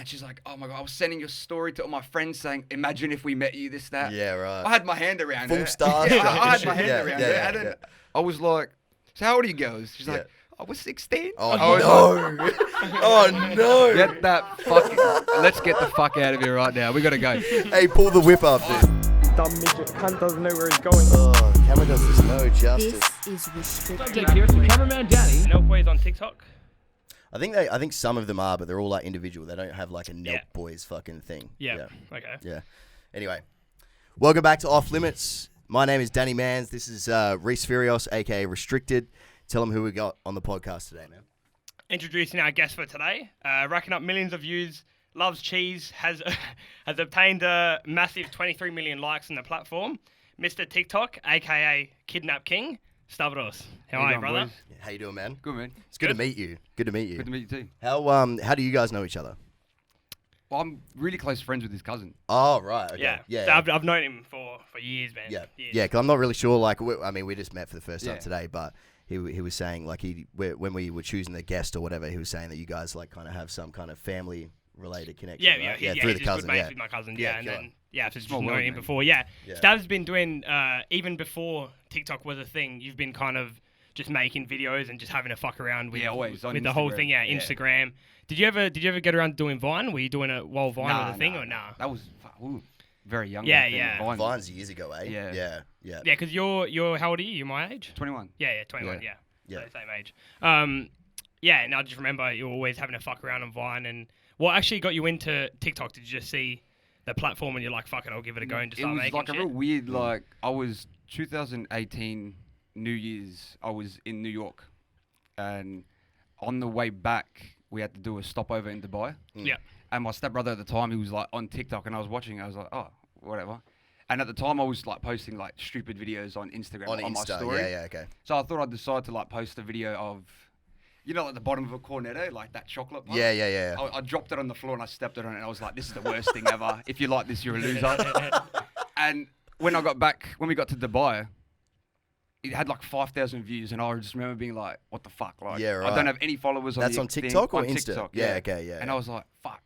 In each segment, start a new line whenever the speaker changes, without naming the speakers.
And she's like, oh my God, I was sending your story to all my friends saying, imagine if we met you, this, that.
Yeah, right.
I had my hand around her.
Full star.
Yeah, I had my hand
Yeah,
around
yeah,
her.
yeah,
And then
yeah.
I was like, so how old are you girls? She's like, I was 16.
Oh,
I was
no. Oh, no.
Get that fucking... Let's get the fuck out of here right now. We got to go.
Hey, pull the whip up, dude.
Dumb midget cunt doesn't know where he's going.
Oh, camera does this no justice.
This is restricted.
Subject here, so cameraman Danny.
Nelk Boys on TikTok.
I think some of them are, but they're all like individual. They don't have like a Nelk Boys fucking thing.
Yeah. Okay.
Yeah. Anyway, welcome back to Off Limits. My name is Danny Mans. This is Reese Furios, aka Restricted. Tell them who we got on the podcast today, man.
Introducing our guest for today. Racking up millions of views. Loves cheese. Has obtained a massive 23 million likes on the platform. Mr. TikTok, aka Kidnap King. Stavros. How are you, brother?
Yeah, how you doing, man?
Good, man.
It's good to meet you. Good to meet you.
Good to meet you too.
How do you guys know each other?
Well, I'm really close friends with his cousin.
Oh, right. Okay.
Yeah.
Yeah.
So I've known him for years, man.
Yeah,
Years.
yeah. Because I'm not really sure. Like, we just met for the first time
Yeah.
today, but he was saying like when we were choosing the guest or whatever, he was saying that you guys like kind of have some kind of family related connection.
Yeah,
right?
yeah,
through
he's
the
just
cousin.
good mates
Yeah,
with my cousin.
Yeah,
Yeah, and
killer.
then I've just
Small
known
world,
him
man.
before. Yeah.
Yeah.
Stav's been doing even before TikTok was a thing. You've been kind of just making videos and just having a fuck around with
always on
with the whole
Instagram.
thing. Yeah,
Yeah.
Instagram. Did you ever get around doing Vine? Were you doing it while Vine was a thing or nah?
That was very young.
Yeah,
back then.
yeah.
Vine.
Vine's years ago, eh?
Yeah.
Yeah, yeah.
Yeah, because you're how old are you? You're my age.
21.
Yeah, 21.
Yeah.
Yeah,
Yeah.
So same age. Yeah, and I just remember you were always having a fuck around on Vine. And what actually got you into TikTok? Did you just see the platform and you're like, fuck it, I'll give it a go and just
It
start
was
making
like
shit?
a real weird, like, I was 2018 New Year's, I was in New York. And on the way back, we had to do a stopover in Dubai.
Yeah.
And my stepbrother at the time, he was like on TikTok and I was watching. I was like, oh, whatever. And at the time, I was like posting like stupid videos on Instagram
On
on my
Insta,
story.
yeah, okay.
So I thought I'd decide to like post a video of, you know, like the bottom of a cornetto, like that chocolate part.
Yeah.
I dropped it on the floor and I stepped it on it and I was like, this is the worst thing ever. If you like this, you're a loser. And when we got to Dubai, it had like 5,000 views and I just remember being like, what the fuck? Like,
Yeah, right.
I don't have any followers on
That's
the
on
thing.
TikTok or
On
Insta?
TikTok,
Yeah, okay, yeah.
And I was like, fuck.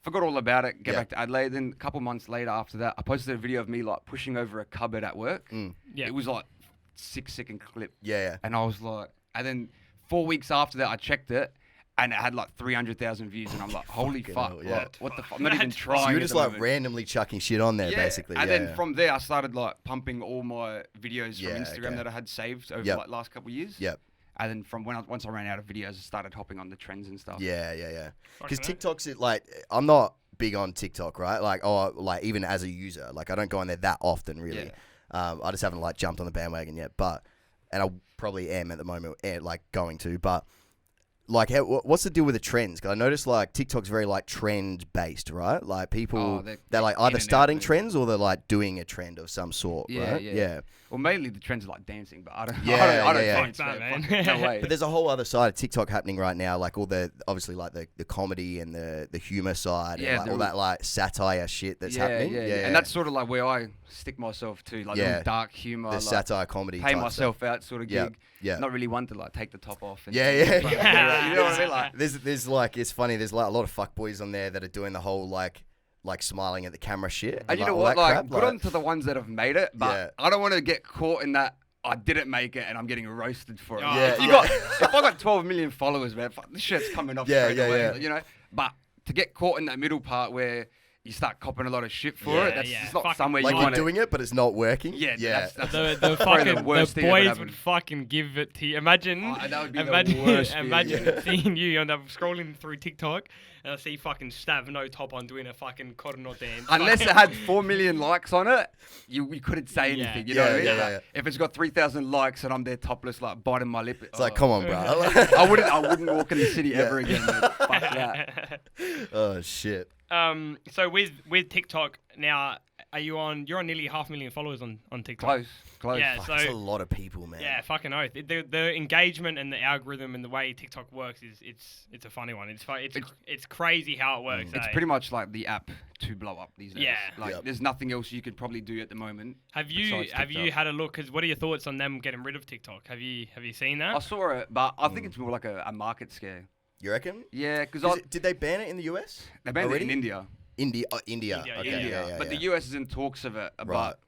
Forgot all about it, get
Yeah.
back to Adelaide. Then a couple months later after that, I posted a video of me like pushing over a cupboard at work.
Yeah.
It was like 6-second clip.
Yeah.
And I was like, and then 4 weeks after that, I checked it, and it had like 300,000 views, and I'm like, holy
Fucking
fuck,
hell, yeah.
like, what the fuck? I'm not even
So
trying.
So you're
at
just
the
like
moment.
randomly chucking shit on there,
Yeah.
basically.
And
yeah.
then from there, I started like pumping all my videos
Yeah,
from Instagram
okay.
that I had saved over
Yep.
like last couple of years.
Yep.
And then from once I ran out of videos, I started hopping on the trends and stuff.
Yeah. Because
Fucking
TikTok's like, I'm not big on TikTok, right? Like, like even as a user, like I don't go on there that often, really. I just haven't like jumped on the bandwagon yet, and I probably am at the moment, like going to, but. Like, what's the deal with the trends? Because I noticed, like, TikTok's very, like, trend-based, right? Like, people, they're like,
in
either
and out,
starting
man.
trends or they're, like, doing a trend of some sort, right? Yeah.
Well, mainly the trends are like dancing, but I don't.
Yeah,
I don't
yeah.
dance,
Fuck that,
man.
man.
Fuck, no way.
But there's a whole other side of TikTok happening right now, like all the, obviously, like, the comedy and the humor side
Yeah,
and, like, all that, like, satire shit that's happening.
Yeah. And that's sort of like where I stick myself to, like
Yeah.
little dark humor,
the
like
satire comedy
pay
type
myself out sort of
Yeah,
gig.
yeah.
Not really one to, like, take the top off. And
Yeah.
You know what I mean? Like,
There's like, it's funny, there's like a lot of fuckboys on there that are doing the whole, like smiling at the camera shit.
and you know
all
what?
that
Like,
crap,
good on to the ones that have made it, but
Yeah.
I don't want to get caught in that. I didn't make it, and I'm getting roasted for it.
Oh,
Yeah,
If I got 12 million followers, man, fuck, this shit's coming off
Yeah,
straight
yeah,
away.
yeah.
You know, but to get caught in that middle part where you start copping a lot of shit for
Yeah,
it, that's
yeah.
it's not
Fucking
somewhere
like
you
you're
want
doing it, but it's not working.
Yeah,
yeah.
that's
The
probably
fucking
the worst
the
thing that
boys
happened.
would fucking give it to you. Imagine,
Oh, that would be the
imagine,
worst feeling.
imagine seeing you and I'm scrolling through TikTok and I see fucking Stav no top on doing a fucking Cordonor dance.
Unless it had 4 million likes on it, you couldn't say
Yeah.
anything. You know what I mean?
Yeah,
Like,
yeah.
If it's got 3,000 likes and I'm there topless, like biting my lip,
It's like, come on, bro.
I wouldn't walk in the city
Yeah.
ever again. Man. Fuck that.
Oh shit.
So with TikTok now, you're on nearly 500,000 followers on TikTok.
Close.
Yeah,
Fuck,
so
that's a lot of people, man.
yeah, fucking oath. The engagement and the algorithm and the way TikTok works is it's a funny one. It's crazy how it works.
It's
eh?
pretty much like the app to blow up these days.
Yeah.
Like,
Yep.
there's nothing else you could probably do at the moment.
Have you
besides TikTok.
had a look? Because what are your thoughts on them getting rid of TikTok? Have you seen that?
I saw it, but I think it's more like a market scare.
You reckon?
Yeah, because
Did they ban it in the US?
they banned it
already?
in India.
India.
India,
Okay,
India,
yeah,
but the
yeah.
US is in talks of it.
Right.
But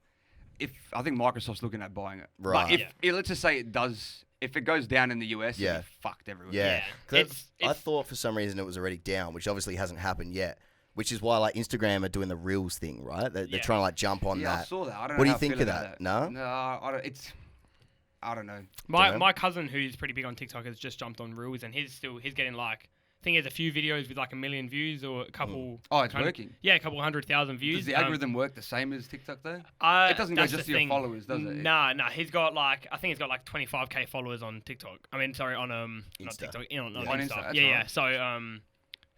if I think Microsoft's looking at buying it.
Right.
But let's just say it does. If it goes down in the US,
Yeah.
it'll be fucked everywhere.
Yeah.
Yeah.
'Cause I thought for some reason it was already down, which obviously hasn't happened yet. Which is why like Instagram are doing the Reels thing, right? They're
Yeah.
trying to like jump on
Yeah, I
that.
saw that. I don't know
What do you
how I
think
feel
of
about
that? No?
No, I don't know.
My
Dunno.
my cousin, who's pretty big on TikTok, has just jumped on Reels, and he's getting like, I think he has a few videos with like 1 million views or a couple.
Oh, it's
kind of-
working.
Yeah, a couple 100,000 views.
Does the algorithm work the same as TikTok though?
It
It doesn't go just to your followers, does it?
Nah. He's got like, I think he's got like 25k followers on TikTok. I mean, sorry, on not
Insta.
TikTok, on
On
Insta.
Insta, that's
Yeah.
right.
So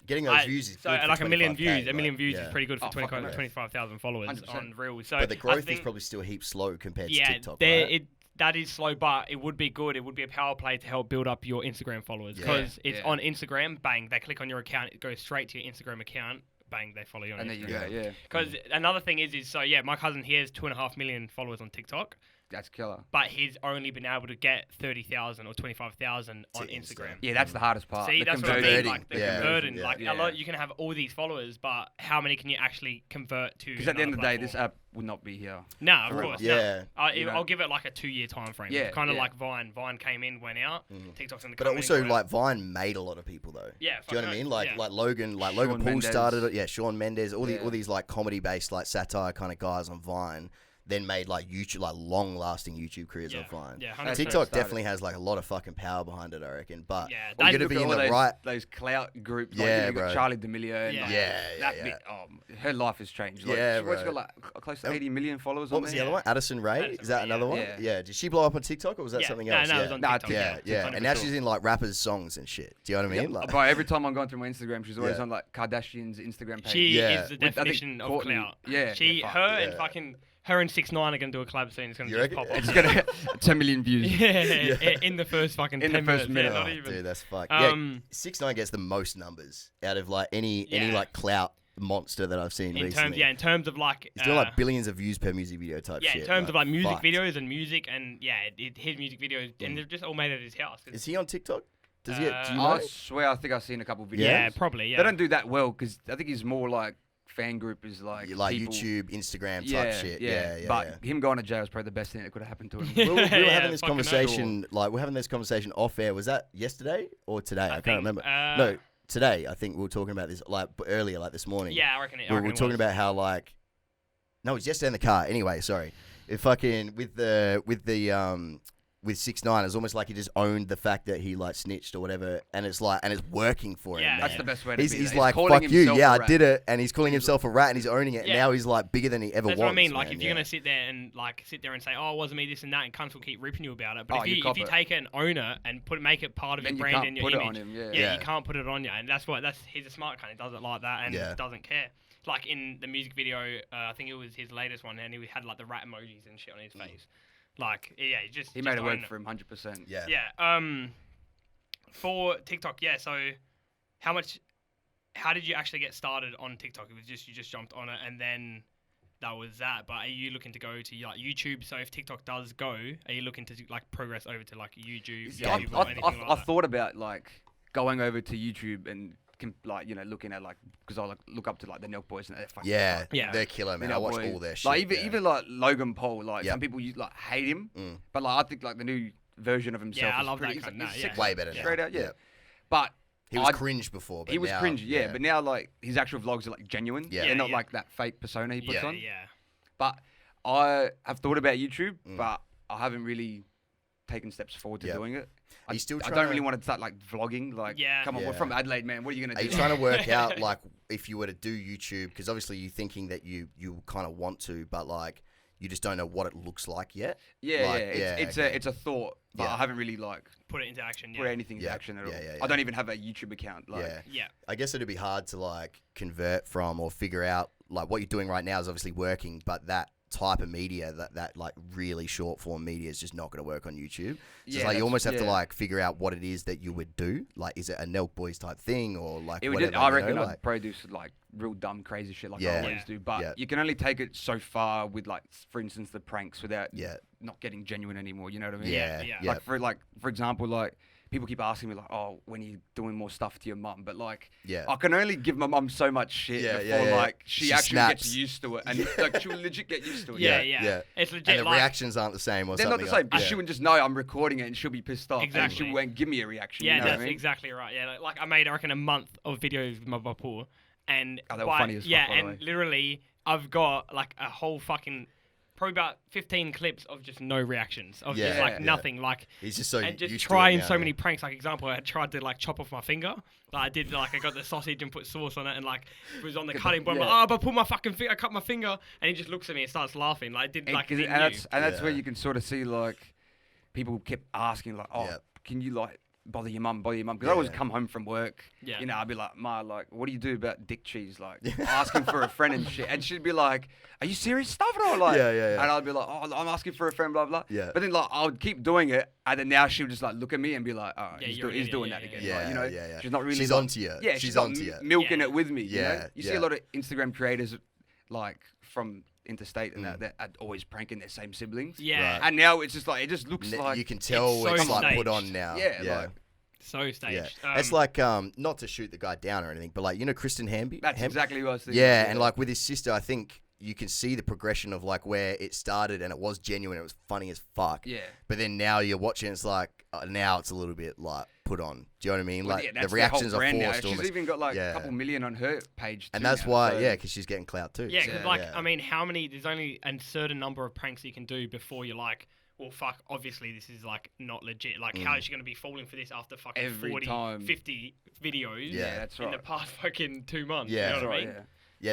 Getting those views is
so
good for
like 1 million
25K,
views. 1 million
like,
views
yeah.
is pretty good for
Oh, fucking hell.
25,000 followers
100%.
on Reels. So
But the
I
growth is
think-
probably still a heap slow compared to
yeah,
TikTok, right?
that is slow, but it would be good. It would be a power play to help build up your Instagram followers
Yeah.
because it's
Yeah.
on Instagram. Bang, they click on your account, it goes straight to your Instagram account. Bang, they follow you on
And there you
Instagram.
go. Yeah,
Because another thing is so yeah, my cousin he has 2.5 million followers on TikTok,
that's killer.
but he's only been able to get 30,000 or 25,000 on
To Insta.
Instagram.
Yeah, that's the hardest part.
See,
the
that's what I mean.
conversion.
Like the
Yeah.
converting,
Yeah.
like a lot, you can have all these followers, but how many can you actually convert to?
Because at the end of the day, this
platform?
app would not be here.
No, of
forever.
course.
Yeah.
No.
You know?
I'll give it like a 2-year time frame.
Yeah,
Kind of
yeah.
like Vine. Vine came in, went out. TikTok's in the
But
coming,
also,
went
like
out.
Vine made a lot of people though.
Yeah,
Do you know what I mean? Like
yeah.
like Logan
Shawn
Paul
Mendes.
started it. Yeah, Shawn Mendes. All
Yeah.
these like comedy based like satire kind of guys on Vine. Then made like YouTube, like long lasting YouTube careers on Vine.
Yeah,
That's
100%.
TikTok
started.
definitely has like a lot of fucking power behind it, I reckon. But
Yeah,
you're
they
gonna
look
be
Look
in
at all
the
those,
right.
those clout groups.
Yeah,
like, you
bro.
got Charlie D'Amelio. And
Yeah.
like,
Yeah,
that
yeah.
bit, her life has changed. Like,
Yeah,
what's
bro.
got like close to 80 million followers
What
on
was
there.
the other one? Addison Rae?
Addison
Is that
Rae,
another
yeah.
one?
Yeah.
Yeah. Did she blow up on TikTok or was that
Yeah.
something
No,
else?
no, it
yeah.
was on
Nah,
TikTok.
Yeah, yeah.
100%.
And now she's in like rappers' songs and shit. Do you know what I mean? Like,
Bro, every time I'm going through my Instagram, she's always
Yeah.
on like Kardashian's Instagram page.
She
Yeah.
is the
With, I think,
definition of
Courtney-
clout.
yeah,
She,
yeah, fuck,
her, and
yeah.
fucking her and 6ix9ine are gonna do a collab soon. It's gonna
You
just
reckon?
pop off.
It's gonna 10 million views.
Yeah, in the first fucking
In the
10
first
minutes.
minute.
Yeah,
oh,
not even.
dude, that's fucked.
Um,
yeah, 6ix9ine gets the most numbers out of like any
Yeah.
like clout monster that I've seen
in
recently.
in terms of like.
He's doing like billions of views per music video type
yeah,
shit.
in terms of like music
fucked.
videos and music and yeah, his music videos and they're just all made at his house.
Is he on TikTok? Does he? Do you
Uh,
know?
I swear, I think I've seen a couple videos.
Yeah, probably. Yeah.
They don't do that well because I think he's more like fan group is like
Like
people.
YouTube, Instagram type
Yeah,
shit.
yeah,
Yeah,
But
yeah.
him going to jail is probably the best thing that could have happened to him.
We were
Yeah,
having this
fucking
conversation, like we're having this conversation off air. Was that yesterday or today? I can't
think,
remember.
uh,
No, today. I think we were talking about this like earlier, like this morning.
Yeah, I reckon it.
we were talking about how like, no, it was yesterday in the car. Anyway, sorry. It fucking with 6ix9ine, it's almost like he just owned the fact that he like snitched or whatever, and it's like, and it's working for him.
Yeah,
man.
That's the best way to
He's,
be.
he's
that.
like,
calling
fuck you,
himself
yeah,
a
I
rat.
did it, and he's calling himself a rat, and he's owning it, and
Yeah.
now he's like bigger than he ever
That's
was.
what I mean. Like,
man,
if you're gonna sit there and like sit there and say, "Oh, it wasn't me," this and that, and cunts will keep ripping you about it. But
Oh, you
if
cop
you
it.
take it and own it and make it part of
Then
your
you
brand
can't
and your
put it
image,
on him. Yeah.
Yeah.
you can't put it on you, and he's a smart cunt. He does it like that and
Yeah.
doesn't care. Like in the music video, I think it was his latest one, and he had like the rat emojis and shit on his face. Like, yeah,
He made it work
own
for him 100%.
Yeah.
Yeah. For TikTok, yeah. So, how did you actually get started on TikTok? It was just you just jumped on it, and then that was that. But are you looking to go to like YouTube? So if TikTok does go, are you looking to like progress over to like YouTube?
Yeah,
YouTube or anything like
I
that?
thought about like going over to YouTube and like looking at like because I like look up to like the Nelk Boys and they're fucking
Yeah,
fucked.
Yeah.
they're killer, man.
You
I
know,
watch
boys.
all their shit.
Like even
yeah.
even like Logan Paul, like
Yep.
some people like hate him,
Mm.
but like I think like the new version of himself.
Yeah, I
is
love that
pretty,
kind-
he's
nah,
sick,
yeah.
Way better now.
straight out, yeah.
Yeah.
But
He was
I-
cringe before, but
he was
now,
cringe, yeah. But now like his actual vlogs are like genuine.
Yeah.
They're not
Yeah.
like that fake persona he puts
Yeah,
on.
yeah.
But I have thought about YouTube,
Mm.
but I haven't really taken steps forward to
Yep.
doing it.
Are you still
I
trying
don't
to-
really want to start like vlogging. Like,
Yeah.
come on, we're
Yeah.
from Adelaide, man. What are you gonna
Are
do?
you trying to work out like if you were to do YouTube? Because obviously you're thinking that you kind of want to, but like you just don't know what it looks like yet.
Yeah,
Like,
yeah. It's
okay.
a thought, but
Yeah.
I haven't really like
Put it into action.
put
Yeah.
anything into
Yeah.
action at all.
Yeah, yeah,
I
yeah.
don't even have a YouTube account. Like,
Yeah.
Yeah.
I guess it'd be hard to like convert from or figure out like what you're doing right now is obviously working, but that type of media, that like really short form media is just not going to work on YouTube. So it's like you
that's-
almost have to
yeah.
like figure out what it is that you would do. Like, is it a Nelk Boys type thing or like
It would
whatever?
just, I
you
reckon
know,
I'd
like,
probably do some, like real dumb, crazy shit like
Yeah.
I always
Yeah.
do. But
Yeah.
you can only take it so far with like, for instance, the pranks without
yeah,
not getting genuine anymore. You know what I mean?
yeah,
yeah.
yeah.
Like for example, like people keep asking me like, oh, when are you doing more stuff to your mum? But like,
Yeah.
I can only give my mum so much shit before like she actually
snaps.
gets used to it, and like she'll legit get used to it.
Yeah. It's legit.
And the reactions aren't the same or
They're not
something.
the same. Because she would just know I'm recording it, and she'll be pissed off,
Exactly.
and she won't give me a reaction.
Yeah,
you know
that's
what I mean?
exactly right. Yeah, like I made, I reckon, a month of videos with my Vapor, and
they were funny as fuck, by the
and
way.
literally I've got like a whole fucking probably about 15 clips of just no reactions, of just like nothing, like
He's just so
and just
used
trying
to it now,
so many pranks. Like example, I tried to like chop off my finger. Like I did, like I got the sausage and put sauce on it, and like it was on the cutting board. I'm like, oh, but I pull my fucking finger, I cut my finger, and he just looks at me and starts laughing. Like I did, like he
and
knew.
that's where you can sort of see like people kept asking like, oh,
Yeah.
can you like bother your mum? Because I always come home from work,
Yeah.
you know, I'd be like, Ma, like, what do you do about dick cheese? Like asking for a friend and shit, and she'd be like, are you serious, Stavros? Like,
Yeah.
and I'd be like, oh, I'm asking for a friend, blah blah.
Yeah.
But then like I would keep doing it, and then now she would just like look at me and be like, oh,
Yeah,
he's
you're an
doing
idiot,
that again.
yeah.
Like, you know,
Yeah.
she's not really.
She's
like,
onto you.
Yeah,
She's
not
onto you.
milking
Yeah.
it with me. You know?
Yeah,
You see a lot of Instagram creators like from interstate and that are always pranking their same siblings.
Yeah.
Right.
And now it's just like it just looks like
you can tell
it's
it's,
so
like put
staged.
on now.
Yeah,
yeah.
like-
So staged.
Yeah. It's like not to shoot the guy down or anything, but like Kristen Hamby.
That's exactly what I was thinking.
Yeah, and like with his sister, I think you can see the progression of like where it started, and it was genuine, it was funny as fuck.
Yeah.
But then now you're watching, it's like now it's a little bit like put on. Do you know what I mean?
Well,
Like
yeah,
the
that's
reactions
their whole
are
brand now.
forced
She's
almost.
even got like
Yeah.
a couple million on her page.
And
too
that's
now,
why,
so-
because she's getting clout too.
Yeah, 'cause
So,
like
yeah.
I mean, there's only a certain number of pranks you can do before you're like, well, fuck, obviously this is like not legit. Like, how is she gonna be falling for this after fucking
Every
40,
time.
50 videos?
Yeah,
that's
In the
right.
past fucking 2 months.
Yeah.
You know
That's
what I
right,
mean?
yeah.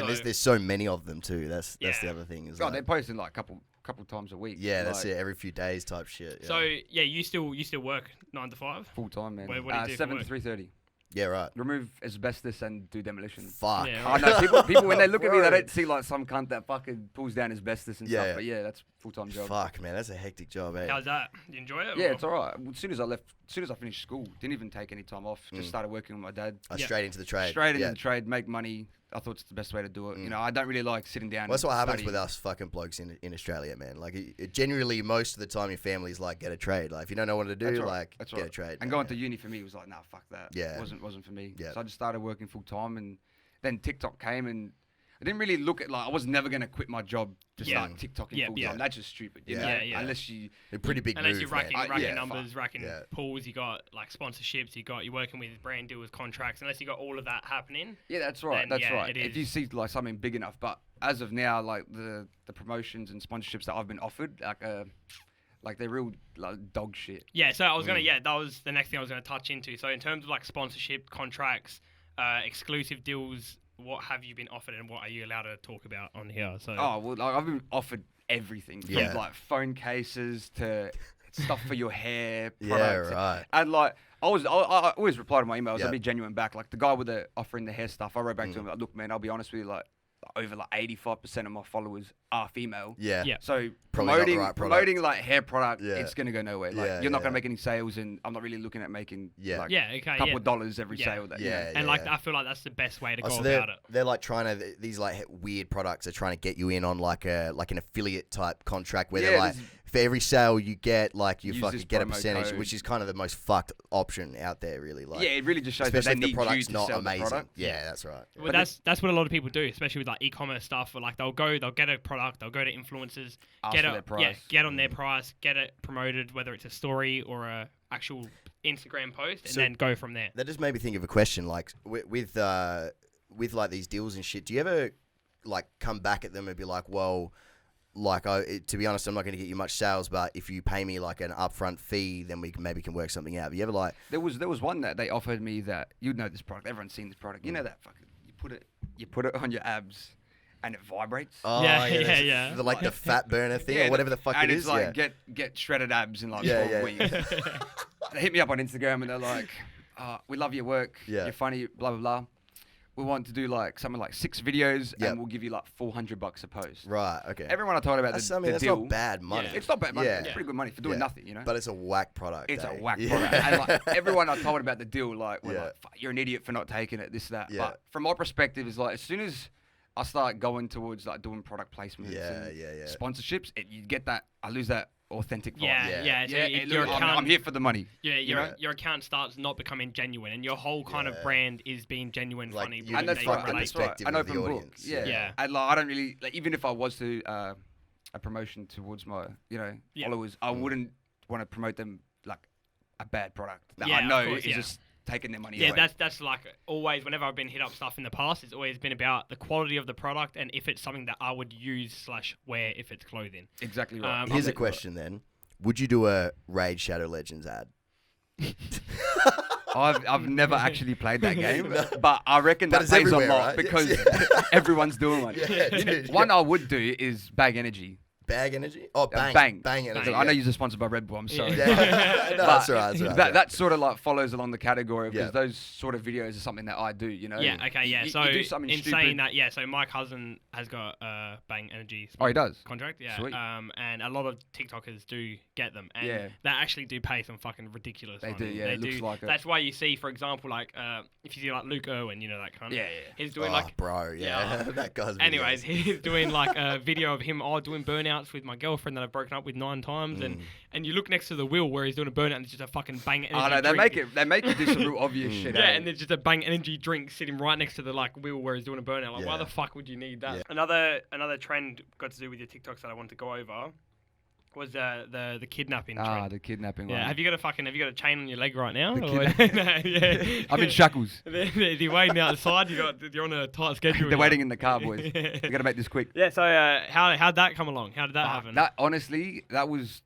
Yeah,
So-
there's so many of them too. That's the
Yeah.
other thing. Is
God,
like,
they're posting like a couple times a week.
yeah, that's
like,
it. Every few days type shit. Yeah.
So yeah, you still work 9 to 5?
Full time, man.
What do you do for
7 to
work?
3:30.
yeah, right.
Remove asbestos and do demolition.
Fuck.
Yeah,
I know people when they look at me, they
Bro.
don't see like some cunt that fucking pulls down asbestos and
Yeah,
stuff.
yeah.
But yeah, that's full time job.
Fuck, man, that's a hectic job, eh?
How's that? You enjoy it?
Yeah,
or-
it's alright. As soon as I finished school, didn't even take any time off. Just started working with my dad.
Yeah.
Straight into the trade.
Straight into
yeah.
the trade, make money. I thought it's the best way to do it. You know, I don't really like sitting down.
Well, that's
and
what happens
studying.
with us fucking blokes in Australia, man. Like, generally, most of the time, your family's like, get a trade. Like, if you don't know what to do,
That's right.
like,
That's
get
right.
a trade.
And
man,
going
yeah.
to uni for me was like, nah, fuck that.
Yeah.
Wasn't for me.
Yeah.
So I just started working full time, and then TikTok came, and I didn't really look at like I was never gonna quit my job to
Yeah.
start TikToking
Yeah,
full
yeah.
time. That's just stupid. You
Yeah.
know?
Yeah, yeah.
Unless you.
A pretty big
Unless
move,
you're
man.
racking
yeah,
numbers, racking
Yeah.
pools, you got like sponsorships, you're working with brand deals, contracts. Unless you got all of that happening,
Yeah, that's right.
Then,
That's
yeah,
right.
it
If you
is.
see like something big enough, but as of now, like the promotions and sponsorships that I've been offered, like they're real like dog shit.
yeah. So I was gonna, that was the next thing I was gonna touch into. So in terms of like sponsorship contracts, exclusive deals, what have you been offered, and what are you allowed to talk about on here? So
Oh well, like, I've been offered everything from
Yeah.
like phone cases to stuff for your hair.
Yeah,
Products.
right.
And like I always reply to my emails.
Yeah.
I'll be genuine back. Like the guy with the offering the hair stuff, I wrote back to
Mm.
him like, look, man, I'll be honest with you, like over like 85% of my followers are female.
Yeah.
Yeah.
So
Probably not the right product.
promoting like hair product,
Yeah.
it's gonna go nowhere. Like
Yeah,
you're not
yeah.
gonna make any sales, and I'm not really looking at making
Yeah.
like
yeah, okay,
a couple
yeah.
of dollars every
Yeah.
sale. That, you
Yeah,
know.
And like I feel like that's the best way to go
so they're,
about it.
they're like trying to these like weird products are trying to get you in on like an affiliate type contract where
Yeah,
they're like
there's-
for every sale you get like you
Use
fucking
this
get a
promo
percentage,
code.
which is kind of the most fucked option out there, really. Like,
Yeah, it really just shows that
especially
they
if the
need you
product's
to
not
sell
amazing.
the product.
Yeah, that's right.
Well, that's what a lot of people do, especially with like e-commerce stuff. Or like they'll get a product, they'll go to influencers,
Ask
get
for
it,
their price.
yeah, get on their price, get it promoted, whether it's a story or a actual Instagram post, and
So-
then go from there.
That just made me think of a question, like with like these deals and shit. Do you ever like come back at them and be like, well, like to be honest, I'm not going to get you much sales, but if you pay me like an upfront fee, then we can work something out. Have you ever like,
There was one that they offered me that you'd know this product. Everyone's seen this product. You know that fucking you put it on your abs, and it vibrates.
oh
Yeah,
that's
yeah.
the, like the fat burner thing
Yeah,
or whatever the fuck
and
it
it's
is.
like
yeah.
get shredded abs in like
Yeah,
12
yeah.
weeks. They hit me up on Instagram and they're like, "We love your work.
Yeah.
You're funny. Blah blah blah. We want to do like something like 6 videos,
Yep.
and we'll give you like $400 a post."
Right. Okay.
Everyone I told about
That's,
the,
I mean,
the
that's
deal.
not bad money.
Yeah.
It's not bad money.
Yeah.
It's pretty good money for doing
Yeah.
nothing, you know.
But it's a whack product.
It's
eh?
a whack
Yeah.
product. And like everyone I told about the deal, like, were
Yeah.
like, "Fuck, you're an idiot for not taking it, this, that."
Yeah.
But from my perspective, is like as soon as I start going towards like doing product placements
Yeah,
and
yeah, yeah.
sponsorships, you get that. I lose that authentic vibe.
Yeah. So
it
your
looks-
account,
I'm here for the money.
Yeah,
you know?
your account starts not becoming genuine, and your whole kind of brand is being genuine,
Like,
funny.
you-
people
And that's
that
from
you
the
can relate
right.
to.
That's right.
perspective
An
of the
open book.
audience.
Yeah.
Yeah.
And like, I don't really like, even if I was to a promotion towards my
Yeah.
followers, I wouldn't want to promote them like a bad product that
Yeah,
I
of
know
course,
is
yeah.
just taking their money
Yeah,
away.
that's like always. Whenever I've been hit up stuff in the past, it's always been about the quality of the product and if it's something that I would use / wear if it's clothing.
Exactly right.
Um,
Here's a
I'm-
question then: would you do a Raid Shadow Legends ad?
I've never actually played that game, but I reckon
But
that
it's
pays a
everywhere,
lot
right?
because
Yeah.
everyone's doing one.
Yeah, dude,
One
yeah.
I would do is Bag Energy.
Bag Energy? Oh, Bang.
Bang.
Bang Energy.
I know
yeah.
you're sponsored by Red Bull. I'm sorry.
Yeah. No, that's all right. That's all right. yeah.
That sort of like follows along the category because
Yeah.
those sort of videos are something that I do. You know.
Yeah. Okay. Yeah.
You
So
do something
in
stupid.
saying that, so my cousin has got Bang Energy
Oh, he does.
contract. Yeah.
Sweet.
And a lot of TikTokers do get them, and
Yeah.
they actually do pay some fucking ridiculous
They
money.
do, yeah, it looks like it.
That's why you see, for example, like if you see like Luke Irwin, that kind of.
Yeah.
He's doing
Oh,
like.
bro, yeah.
Yeah.
That guy's
Anyways,
videos.
he's doing like a video of him doing burnouts with my girlfriend that I've broken up with 9 times, and you look next to the wheel where he's doing a burnout and there's just a fucking Bang Energy
Oh no, they
drink.
make you do some real obvious shit.
Yeah,
eh?
and there's just a Bang Energy drink sitting right next to the like wheel where he's doing a burnout. Like, why
Yeah.
the fuck would you need that?
Yeah.
Another trend got to do with your TikToks that I wanted to go over was the kidnapping trend.
The kidnapping
Yeah,
one.
have you got a chain on your leg right now?
The
Or- yeah.
I'm in shackles.
They're waiting outside. You're on a tight schedule.
They're
yeah.
waiting in the car, boys. We gotta make this quick.
Yeah. So how'd that come along? How did that happen?
That honestly, that was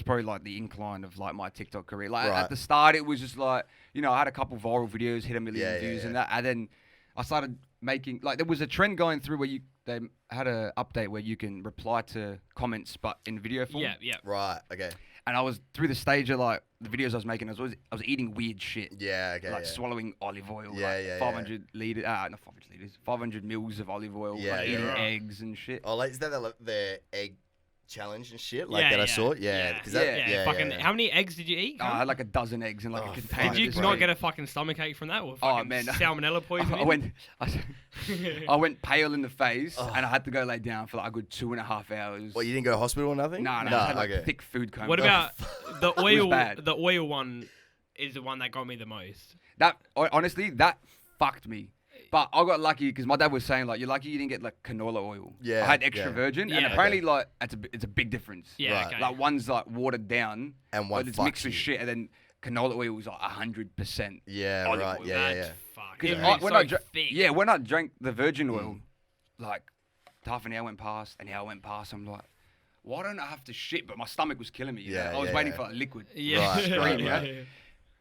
probably like the incline of like my TikTok career. Like
Right.
at the start, it was just like I had a couple viral videos, hit 1 million
Yeah,
views,
yeah.
and that, and then I started making like there was a trend going through where they had a update where you can reply to comments but in video form.
Yeah.
Right, okay.
And I was through the stage of like the videos I was making. I was eating weird shit.
Yeah, okay.
Like
yeah.
swallowing olive oil,
Yeah,
like
yeah,
500 liters, not 500 liters, 500 mils of olive oil,
Yeah,
like
yeah,
eating
yeah.
eggs and shit.
Oh, like, is that the egg challenge and shit? Like
Yeah,
that I
yeah.
saw? Yeah.
Yeah.
Because that,
Yeah,
yeah,
fucking.
yeah.
How many eggs did you eat?
I had like a dozen eggs in like
Oh,
a container.
Did you
this
not
big.
get a fucking stomachache from that? Or fucking
man.
salmonella poisoning?
I went pale in the face
Oh.
and I had to go lay down for like a good 2.5 hours.
What, you didn't go to hospital or nothing?
No, I
No,
had like
okay.
thick food coma.
What about the oil?
bad.
The oil one is the one that got me the most.
that? Honestly, that fucked me. But I got lucky because my dad was saying like, you're lucky you didn't get like canola oil.
Yeah,
I had extra
yeah.
virgin, and
Yeah.
apparently like it's a big difference.
Yeah.
Right.
Okay.
Like one's like watered down,
And one
it's
fucks
mixed with
you.
shit, and then canola oil was like 100%.
Yeah,
olive
right.
oil.
Yeah, yeah,
That's
yeah.
fuck.
Because
It's
when
so
I
thick.
when I drank the virgin oil, like half an hour went past, I'm like, why don't I have to shit? But my stomach was killing me. You
Yeah,
know? I was
yeah,
waiting
yeah.
for like liquid.
Yeah.
Right,
Scream,
right,
yeah?
right.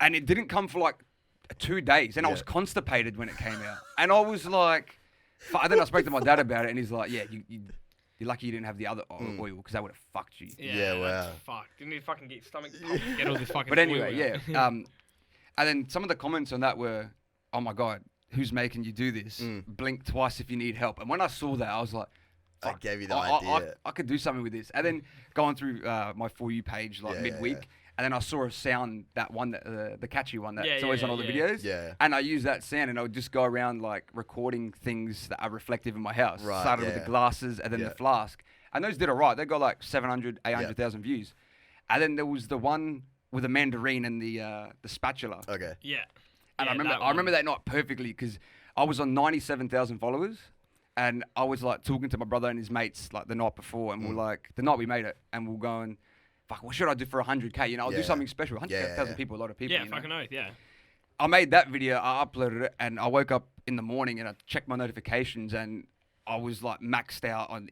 And it didn't come for like 2 days, and I
Yeah.
was constipated when it came out. And I was like, and then I spoke to my dad about it, and he's like, yeah, you're lucky you didn't have the other oil because that would have fucked you.
Yeah, wow.
that's Fuck. Didn't you fucking get stomach pump? Get all this fucking.
But anyway,
oil out.
yeah. And then some of the comments on that were, oh my God, who's making you do this? Blink twice if you need help. And when I saw that, I was like,
I
fuck,
gave you the
I
idea.
could do something with this. And then going through my For You page like
Yeah,
midweek,
yeah.
and then I saw a sound, that one, the catchy one that's
Yeah,
always
yeah,
on all the
yeah.
videos.
Yeah.
And I used that sound, and I would just go around like recording things that are reflective in my house.
Right,
Started with
yeah.
the glasses and then
Yeah.
the flask. And those did all right. They got like 700, 800,000 views. And then there was the one with the mandarin and the spatula.
Okay.
Yeah.
And
Yeah,
I remember that night perfectly because I was on 97,000 followers, and I was like talking to my brother and his mates like the night before, and we're like the night we made it, and we're going, fuck, what should I do for 100K? You know, I'll do
Yeah.
something special. 100,000
yeah.
people, a lot of people.
Yeah,
you know?
fucking oath. Yeah.
I made that video, I uploaded it, and I woke up in the morning and I checked my notifications, and I was like maxed out on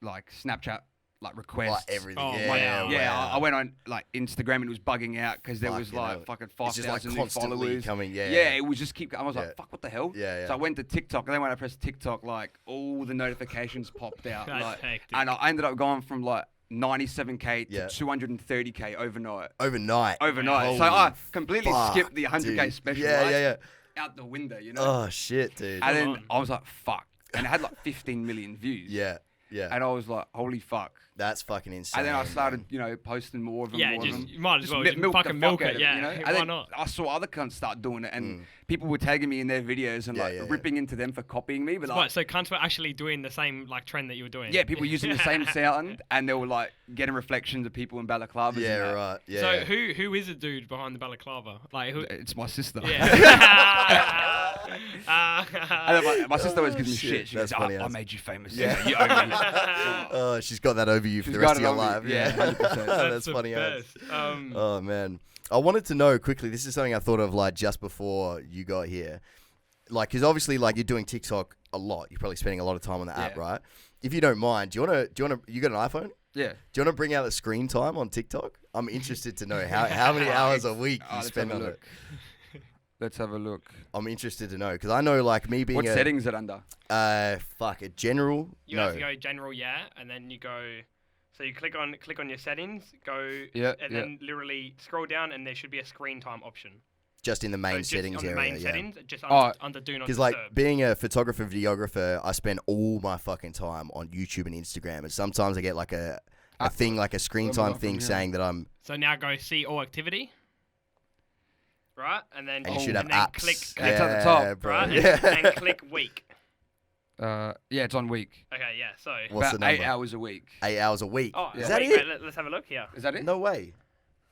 like Snapchat like requests.
Like everything.
Oh,
yeah,
wow.
Yeah,
wow.
I went on like Instagram and it was bugging out because there was
Fucking
like
hell.
fucking
It's just, like,
5,000 new
constantly
followers.
coming, yeah.
Yeah, it was just keep. I was
Yeah.
like, fuck, what the hell?
Yeah, yeah.
So I went to TikTok, and then when I pressed TikTok, like all the notifications popped out,
That's
like,
hectic.
and I ended up going from like 97K to
Yeah.
230K overnight.
Overnight.
Overnight. So
Holy
I completely
fuck,
skipped the 100K
dude.
special.
Yeah,
right?
yeah,
Out the window, you know.
Oh, shit, dude.
and then
on.
I was like, fuck, and it had like 15 million views.
Yeah. Yeah.
And I was like, holy fuck.
That's fucking insane.
And then I started,
man.
posting more of them.
Yeah,
more
just
of them.
you might as well just
milk
fucking
the
milk
fuck
it.
out of
Yeah,
you know?
why
And then
not?
I saw other cunts start doing it, and people were tagging me in their videos and ripping into them for copying me. But like,
What, so cunts were actually doing the same like trend that you were doing?
yeah, people using the same sound, and they were like getting reflections of people in balaclavas.
Yeah,
and that.
right. Yeah.
So who is the dude behind the balaclava? Like who?
It's my sister.
Yeah.
And then my sister always gives me
Shit,
shit. She
that's
goes,
funny
I
as-
made you famous.
Yeah.
You owe me.
Oh, she's got that over you for
She's
the rest of
got
your
it on
life.
me. Yeah, 100%.
That's
the
funny as.
best.
Oh man, I wanted to know quickly. This is something I thought of like just before you got here, like because obviously like you're doing TikTok a lot. You're probably spending a lot of time on the app, right? If you don't mind, do you want to? You got an iPhone?
Yeah.
Do you want to bring out the screen time on TikTok? I'm interested to know how many hours a week you spend on it.
Let's have a look.
I'm interested to know because I know like me being
What settings is it under?
a general.
You have to go general, and then you go. So you click on your settings, go, and then literally scroll down, and there should be a screen time option.
Just in the main
just
settings
on the
area,
main
yeah.
settings, just under do not
Because
disturb.
like being a photographer, videographer, I spend all my fucking time on YouTube and Instagram, and sometimes I get like a thing, like a screen time thing, saying that I'm.
So now go see all activity. Right, and then
And you should have
then
apps.
click,
That's at the top,
bro.
right,
Yeah.
and click week.
Yeah, it's on week.
Okay, yeah. So
What's the
About 8
number?
hours a week.
8 hours a week.
oh,
Is
so
that
wait,
it?
Let's have a look here.
Is that it?
No way.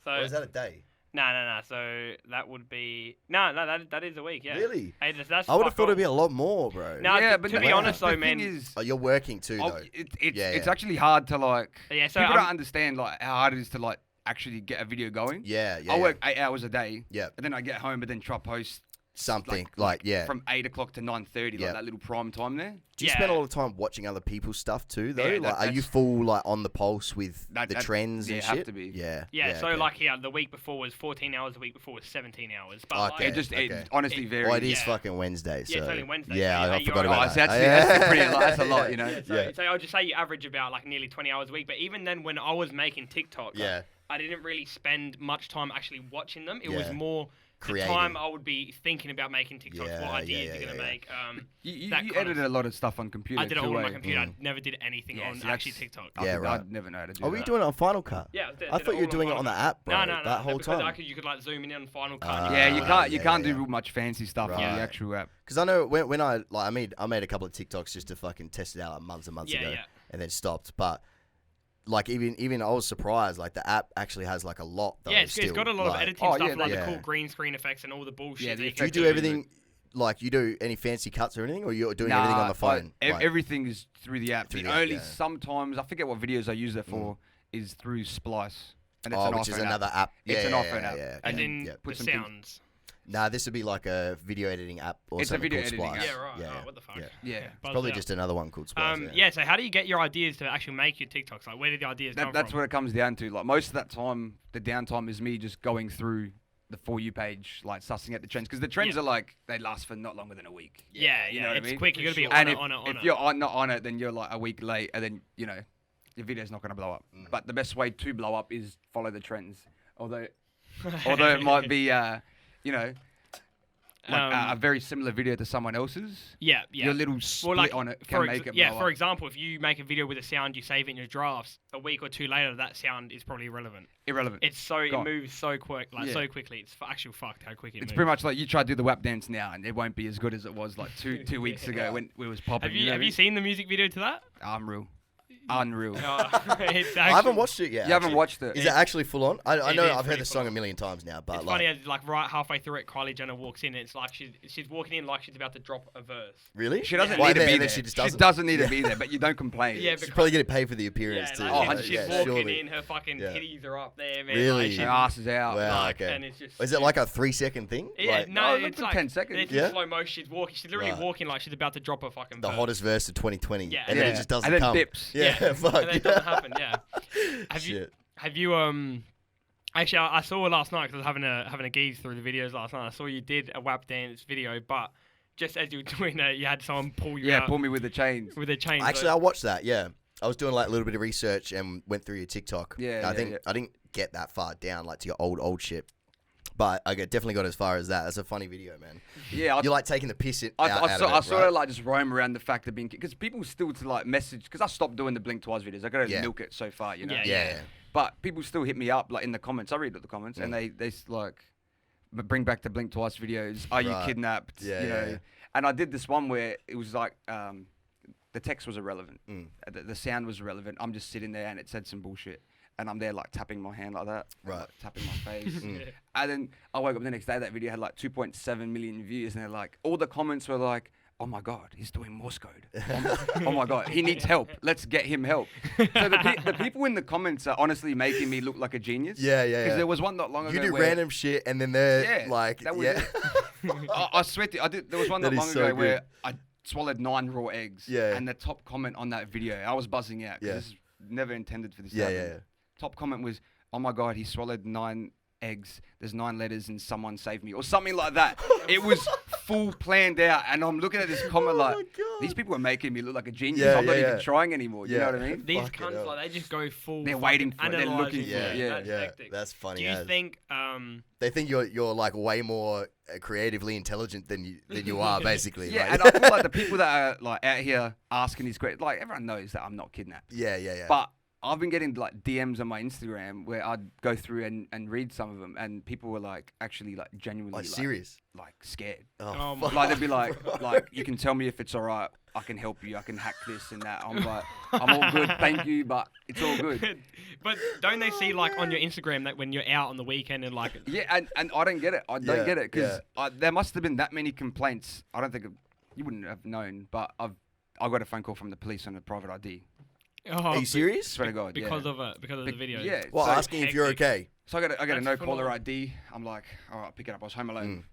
So
Or is that a day?
no. So that would be no. That is a week. Yeah.
Really?
Hey, that's
I would have
fuck
thought it'd be
all.
a lot more, bro.
No,
yeah,
to
but
be
the-
honest
the
though,
thing
man.
is,
Oh, you're working too, though.
it's
Yeah.
actually hard to like.
Yeah, so
people
I'm-
don't understand like how hard it is to like actually get a video going.
Yeah.
I work 8 hours a day.
Yeah.
And then I get home, but then try post
Something like yeah.
from 8 o'clock to 9:30,
Yeah.
like that little prime time there.
Do you spend a lot of time watching other people's stuff too, though?
Yeah,
like, are you full like on the pulse with the trends and
yeah,
shit?
have to be.
Yeah.
Yeah, so
okay.
like here, the week before was 14 hours, the week before was 17 hours. But
Okay.
like,
It honestly varies.
Well, it is
Yeah.
fucking Wednesday, so
Yeah, it's only Wednesday,
Yeah,
so
I
you're
forgot
on-
about
it's
that.
actually pretty. That's a lot, you know.
Yeah, so,
Yeah.
so I'll just say you average about like nearly 20 hours a week. But even then, when I was making TikTok,
Yeah.
I didn't really spend much time actually watching them. It was
Yeah.
more the
Creating.
time I would be thinking about making TikToks,
Yeah,
what ideas
yeah,
you're gonna
yeah.
make.
You
that kind
edited
of-
a lot of stuff on computer.
I did it all
too,
on my
eh?
computer. I never did anything
Yeah,
on
see,
actually
that's-
TikTok.
Yeah, right.
I'd never know how to do
Are
that.
we doing it on Final Cut?
Yeah,
I thought you were doing it on the app, bro.
No,
that whole
because
time.
you could like zoom in on Final Cut.
Ah,
and
Yeah,
could
you
do
can't.
it.
You
yeah,
can't
yeah.
do much fancy stuff on
Right.
the actual app.
Because I know when I I made a couple of TikToks just to fucking test it out like months and months
Yeah,
ago,
yeah.
and then stopped. But like even I was surprised. Like the app actually has like a lot. Though,
Yeah, it's
still.
got a lot of
Like,
editing
Oh,
stuff,
yeah,
like
yeah.
the cool green screen effects and all the bullshit.
Yeah,
that
the
you
Do you
can
do everything? Like you do any fancy cuts or anything, or you're doing everything on the phone? Like-
Everything is through the app.
Through
The
the app,
only
yeah.
sometimes I forget what videos I use it for is through Splice, and it's
Oh,
an
which is
iPhone
another app.
It's an
Yeah,
iPhone
yeah,
app.
yeah,
And
okay.
then
Yeah.
put
the
some things-
sounds.
Nah, this would be like a video editing app or
It's a
something
video
called
editing
Splice.
app.
Yeah, right.
Yeah,
Oh, what the fuck?
yeah.
Yeah.
Buzz
Probably
out.
just another one called Splice.
Yeah, so how do you get your ideas to actually make your TikToks? Like, where did the ideas come
That's
from?
what it comes down to. Like most of that time, the downtime is me just going through the For You page, like sussing out the trends, because the trends
Yeah.
are like they last for not longer than a week.
Yeah,
You know what I
it's
mean?
quick. You got to be
And
on it.
if you're not on it, then you're like a week late, and then your video's not going to blow up. But the best way to blow up is follow the trends. Although it might be, like a very similar video to someone else's.
Yeah.
Your little split on it can make it blow
for
up.
example, if you make a video with a sound, you save it in your drafts. A week or two later, that sound is probably irrelevant.
Irrelevant.
It
Gone.
moves so quick,
Yeah.
so quickly. It's actual fucked how quick it
It's
moves.
pretty much like you try to do the WAP dance now, and it won't be as good as it was like two weeks ago when it was popping.
Have you
know what I
have you
mean?
seen the music video to that?
Unreal.
It's
I haven't watched it yet.
You haven't
actually.
watched it.
Is it actually full on? I
It
know
is
I've heard
pretty
the song
full
a million times now, but
It's
like,
funny as like right halfway through it, Kylie Jenner walks in. And it's like she's walking in like she's about to drop a verse.
really?
She doesn't
Why
need to
then-
be
and
there.
then She just
She
doesn't.
doesn't need to be there, but you don't complain.
Yeah,
She's
because
probably getting paid for the appearance too.
like,
Oh,
she's
yeah,
walking
surely.
in, her fucking
Yeah.
titties are up there, man.
Really?
Like,
Her
she's,
ass is out.
Wow.
like,
okay.
and it's just.
Is it like a 3-second thing?
Yeah,
Like,
no,
look
it's
for
like
10 seconds.
It's
Yeah?
in slow motion. She's walking. She's literally
Right.
walking like she's about to drop a fucking.
the
verse.
hottest verse of 2020.
Yeah,
and then
yeah.
it just doesn't
And then
come.
dips.
Yeah, fuck.
And then it doesn't happen. Yeah. Have
Shit.
you Actually, I saw last night because I was having a geeze through the videos last night. I saw you did a WAP dance video, but just as you were doing it, you had someone pull you
Yeah,
out
pull me with the chains.
with a chain.
Actually, I watched that. Yeah, I was doing like a little bit of research and went through your TikTok.
Yeah,
I
yeah,
think
yeah.
I didn't get that far down, like to your old shit. but I definitely got as far as that. That's a funny video, man.
Yeah,
You're like taking the piss out
I
of it,
sort
right?
of like just roam around the fact of being, because people still to like message, because I stopped doing the Blink Twice videos. I got to milk it so far, you know.
Yeah.
But people still hit me up like in the comments. I read the comments and they like bring back the Blink Twice videos. Are you kidnapped?
Yeah,
you know.
yeah.
And I did this one where it was like the text was irrelevant, the sound was irrelevant. I'm just sitting there and it said some bullshit. And I'm there like tapping my hand like that,
right?
Like, tapping my face. And then I woke up the next day, that video had like 2.7 million views. And they're like, all the comments were like, oh my God, he's doing Morse code. Oh my God, he needs help. Let's get him help. So the people in the comments are honestly making me look like a genius.
Yeah.
Because there was one not long ago.
You do random shit and then they're like,
that was it. I swear to you, I did. There was one not long ago where I swallowed 9 raw eggs.
Yeah.
And the top comment on that video, I was buzzing out because this is never intended for this to happen.
Yeah.
Top comment was, oh my God, he swallowed 9 eggs. There's 9 letters and someone saved me, or something like that. It was full planned out. And I'm looking at this comment like, these people are making me look like a genius. I'm not even trying anymore. You know what I mean?
These cunts, like, they just go full.
They're waiting for it. They're looking for it.
That's hectic.
That's funny.
Do you think
they think you're like way more creatively intelligent than you are, basically?
Yeah,
like.
and I feel like the people that are like out here asking these questions, like everyone knows that I'm not kidnapped.
Yeah.
But I've been getting like DMs on my Instagram where I'd go through and read some of them, and people were like actually like genuinely
like serious,
like scared.
Oh,
like they'd be like you can tell me if it's alright. I can help you. I can hack this and that. I'm like, I'm all good, thank you, but it's all good.
But don't they see like on your Instagram that when you're out on the weekend and like
and I don't get it. I don't get it because there must have been that many complaints. I don't think you wouldn't have known, but I got a phone call from the police on a private ID.
Are you serious?
Swear to God,
because of the video.
Yeah.
Well, so asking if you're okay.
So I got a no caller ID. I'm like, all right, pick it up. I was home alone.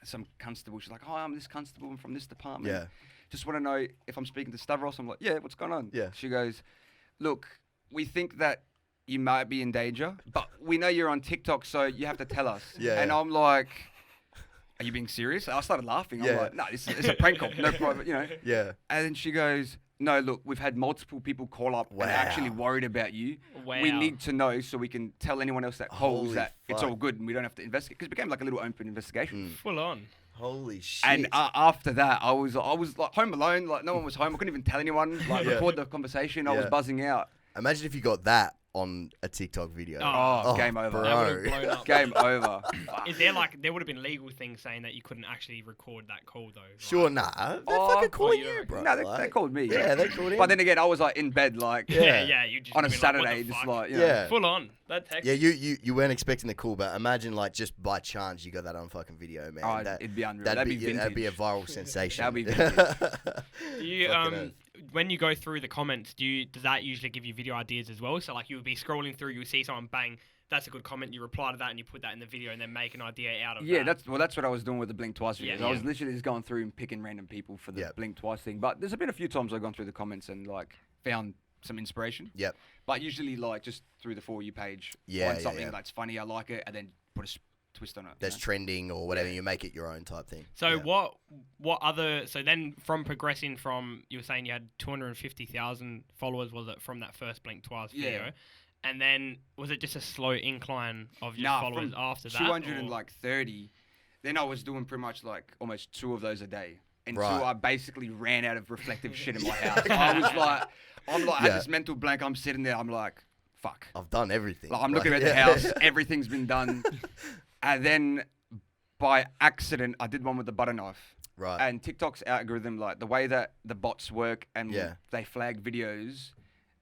Some constable. She's like, oh, I'm this constable. I'm from this department.
Yeah.
Just want to know if I'm speaking to Stavros. I'm like, yeah. What's going on?
Yeah.
She goes, look, we think that you might be in danger, but we know you're on TikTok, so you have to tell us.
Yeah.
And I'm like, are you being serious? I started laughing. I'm like, no, this is a prank call. No private, you know.
Yeah.
And then she goes, no, look, we've had multiple people call up and are actually worried about you.
Wow.
We need to know so we can tell anyone else that calls
Holy
that it's
fuck.
all good and we don't have to investigate. Because it became like a little open investigation.
Full on.
Holy shit.
And after that, I was like home alone. Like no one was home. I couldn't even tell anyone. Like record the conversation. I was buzzing out.
Imagine if you got that on a TikTok video.
Oh,
game over.
Bro.
That would have blown up.
Game over.
Is there like there would have been legal things saying that you couldn't actually record that call though? Like,
Sure, nah. They're fucking calling
you
you,
don't
bro.
No, they called me.
Yeah, they called him.
But then again, I was like in bed, like
Yeah. You just
on a
been
Saturday,
like, what the
just
fuck?
like you know.
Full on. That's hectic.
Yeah, you weren't expecting the call, but imagine like just by chance you got that on fucking video, man.
Oh, it'd be unreal.
That'd be
vintage.
a viral sensation.
That'd be vintage.
Do you
Fucking
when you go through the comments, does that usually give you video ideas as well? So like you would be scrolling through, you would see someone bang, that's a good comment, you reply to that and you put that in the video and then make an idea out of that.
That's what I was doing with the Blink Twice videos.
Yeah,
I was literally just going through and picking random people for the Blink Twice thing. But there's been a few times I've gone through the comments and like found some inspiration.
Yep.
But usually like just through the For You page, find something that's funny, I like it, and then put a twist on it.
That's trending or whatever. You make it your own type thing.
So what other? So then from progressing from, you were saying you had 250,000 followers, was it, from that first Blink Twice video?
Yeah.
And then was it just a slow incline of your followers after that?
230. Then I was doing pretty much like almost 2 of those a day until I basically ran out of reflective shit in my house. I had this mental blank. I'm sitting there. I'm like, fuck.
I've done everything.
Like, I'm looking at the house. Everything's been done. And then by accident, I did one with the butter knife.
Right.
And TikTok's algorithm, like the way that the bots work and they flag videos,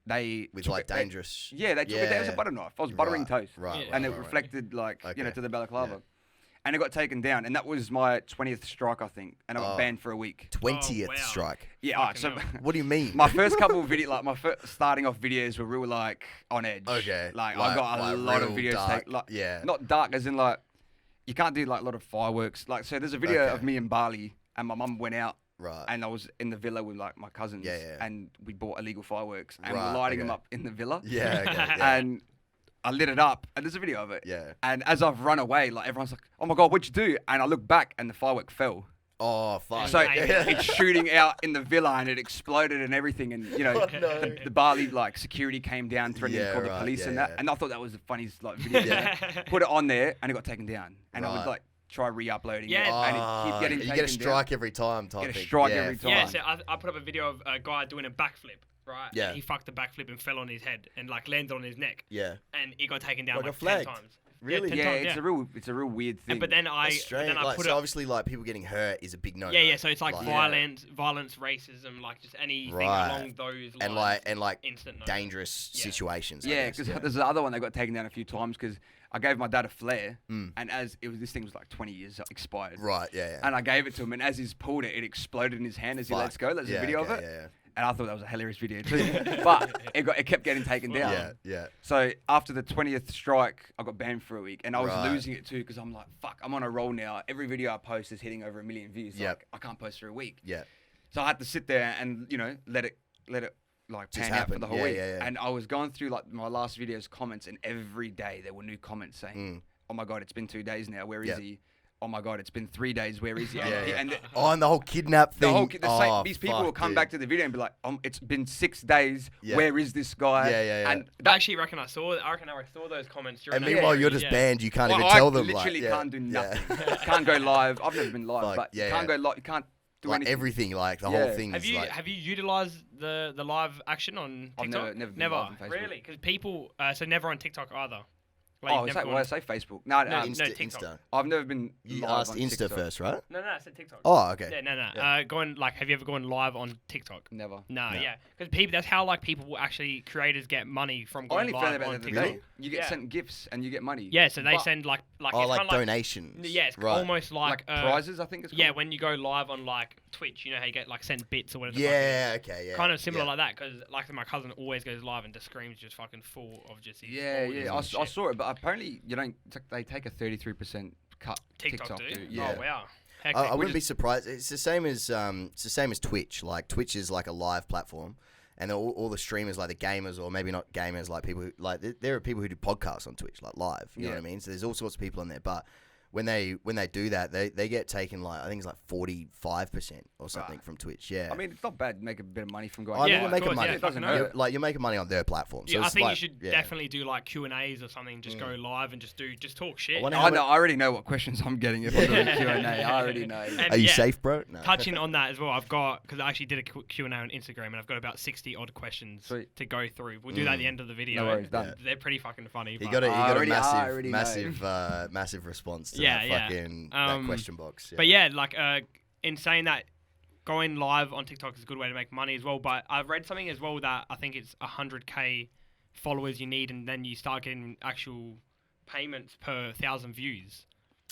they
with
took
like
it,
dangerous.
they took it down as a butter knife. I was buttering toast.
Right.
And it reflected like, to the balaclava. And it got taken down. And that was my 20th strike, I think. And I got banned for a week.
20th strike.
Yeah, alright, so
what do you mean?
my first couple of videos, like my first starting off videos were real like on edge.
Okay.
Like I got a lot of videos
dark.
not dark as in like you can't do like a lot of fireworks. Like so there's a video of me in Bali and my mum went out.
Right.
And I was in the villa with like my cousins.
Yeah.
And we bought illegal fireworks and we're lighting them up in the villa.
Yeah. Okay. Yeah.
And I lit it up, and there's a video of it.
Yeah.
And as I've run away, like everyone's like, "Oh my God, what'd you do?" And I look back, and the firework fell.
Oh fuck!
So
Yeah.
it's shooting out in the villa and it exploded and everything, and you know the Bali like security came down threatening to call the police and that, and I thought that was the funniest like video. Put it on there and it got taken down, and I would like try re-uploading it, and it keep getting
you
taken
get a strike
down.
every time. Type
Get a
thing.
strike every time.
Yeah, so I put up a video of a guy doing a backflip, right?
Yeah.
And he fucked a backflip and fell on his head and like landed on his neck.
Yeah.
And it got taken down
Like
like
a
10
flag.
times.
Really?
10
Yeah,
times,
it's a real weird thing.
But then
That's strange.
I put
so
it.
obviously, like people getting hurt is a big no.
Yeah, so it's like
Like-
violence, racism, like just anything
Right.
along those lines.
and like
instant no.
dangerous
Yeah.
situations. I
yeah,
guess,
because there's the other one that got taken down a few times because I gave my dad a flare,
Mm.
and as it was this thing was like 20 years expired,
Right. Yeah.
and I gave it to him, and as he's pulled it, it exploded in his hand as he
Fuck.
lets go. There's a video of it.
Yeah.
And I thought that was a hilarious video too. But it kept getting taken down.
Yeah. Yeah.
So after the 20th strike, I got banned for a week, and I was
Right.
losing it too because I'm like, fuck, I'm on a roll now. Every video I post is hitting over 1 million views.
Yep.
Like I can't post for a week.
Yeah.
So I had to sit there and let it like
Just
pan out for
happen.
the whole
Yeah,
week.
yeah, yeah.
And I was going through like my last video's comments, and every day there were new comments saying,
Mm.
"Oh my god, it's been 2 days now. Where is
Yep.
he? Oh my god, it's been 3 days. Where is he?"
Yeah, yeah.
And
Oh, and the whole kidnap
the
thing.
whole, these people
fuck,
will come
dude.
back to the video and be like, it's been 6 days.
Yeah.
Where is this guy?
Yeah.
And
I actually reckon I saw those comments during
And
that
meanwhile,
period,
you're just
yeah.
banned. You can't
well,
even
I
tell them.
literally
like,
can't do
yeah.
nothing. Can't go live. I've never been live,
Fuck,
but
yeah,
you can't
yeah.
go live. You can't do
Like
anything.
everything, like the
Yeah.
whole thing.
Have
is
you
like,
have you utilized the live action on
I've
TikTok?
never been live on Facebook.
Really? Because people so never on TikTok either. Like,
Oh,
you've never
I say Facebook. No,
No,
Insta.
TikTok.
I've never been.
You
live
asked
on
Insta
TikTok.
first, right?
No, I said TikTok.
Oh, okay.
Yeah, no.
Yeah.
Going like, have you ever gone live on TikTok?
Never.
No,
No.
yeah, because people. That's how like people will actually creators get money from
I
going
only
live
found out
on
about that the
TikTok.
other day. You get
Yeah.
sent gifts and you get money.
Yeah, so they
But-
send like
Oh,
it's
like
kinda like
donations.
yeah, it's
right.
almost like
prizes, I think it's called.
yeah, when you go live on like Twitch, you know how you get like sent bits or whatever. the fuck it
Yeah.
is.
Okay. Yeah.
Kind of similar
yeah.
like that, because like my cousin always goes live and just screams just fucking full of just these
Yeah.
orders
I
and shit.
saw it, but apparently you don't. They take a 33% cut.
TikTok do.
Yeah.
Oh wow.
I
Hectic.
wouldn't be surprised. It's the same as Twitch. Like Twitch is like a live platform, and all the streamers, like the gamers, or maybe not gamers, like people who, like there are people who do podcasts on Twitch, like live. You know what I mean? So there's all sorts of people on there. But when they do that, they get taken like I think it's like 45% or something from Twitch. Yeah.
I mean, it's not bad. Make a bit of money from going.
I mean,
Yeah,
you're
of
making
course,
money.
yeah,
It doesn't
fucking
hurt.
Like you're making money on their platform. So
Yeah, I
it's
think
like,
you should
yeah.
definitely do like Q&As or something. Just go live and just talk shit.
I wonder
I
how
know. I already know what questions I'm getting if I do a Q&A. I already know.
And
Are you
yeah,
safe, bro? No.
Touching on that as well, I've got because I actually did a Q&A on Instagram and I've got about 60 odd questions
Sweet.
to go through. We'll do that at the end of the video.
No worries, done.
They're pretty fucking funny.
You
but-
got a
I already
massive
know.
massive response to
Yeah,
that
yeah.
fucking that question box.
But yeah, like in saying that, going live on TikTok is a good way to make money as well. But I've read something as well that I think it's 100K followers you need, and then you start getting actual payments per 1,000 views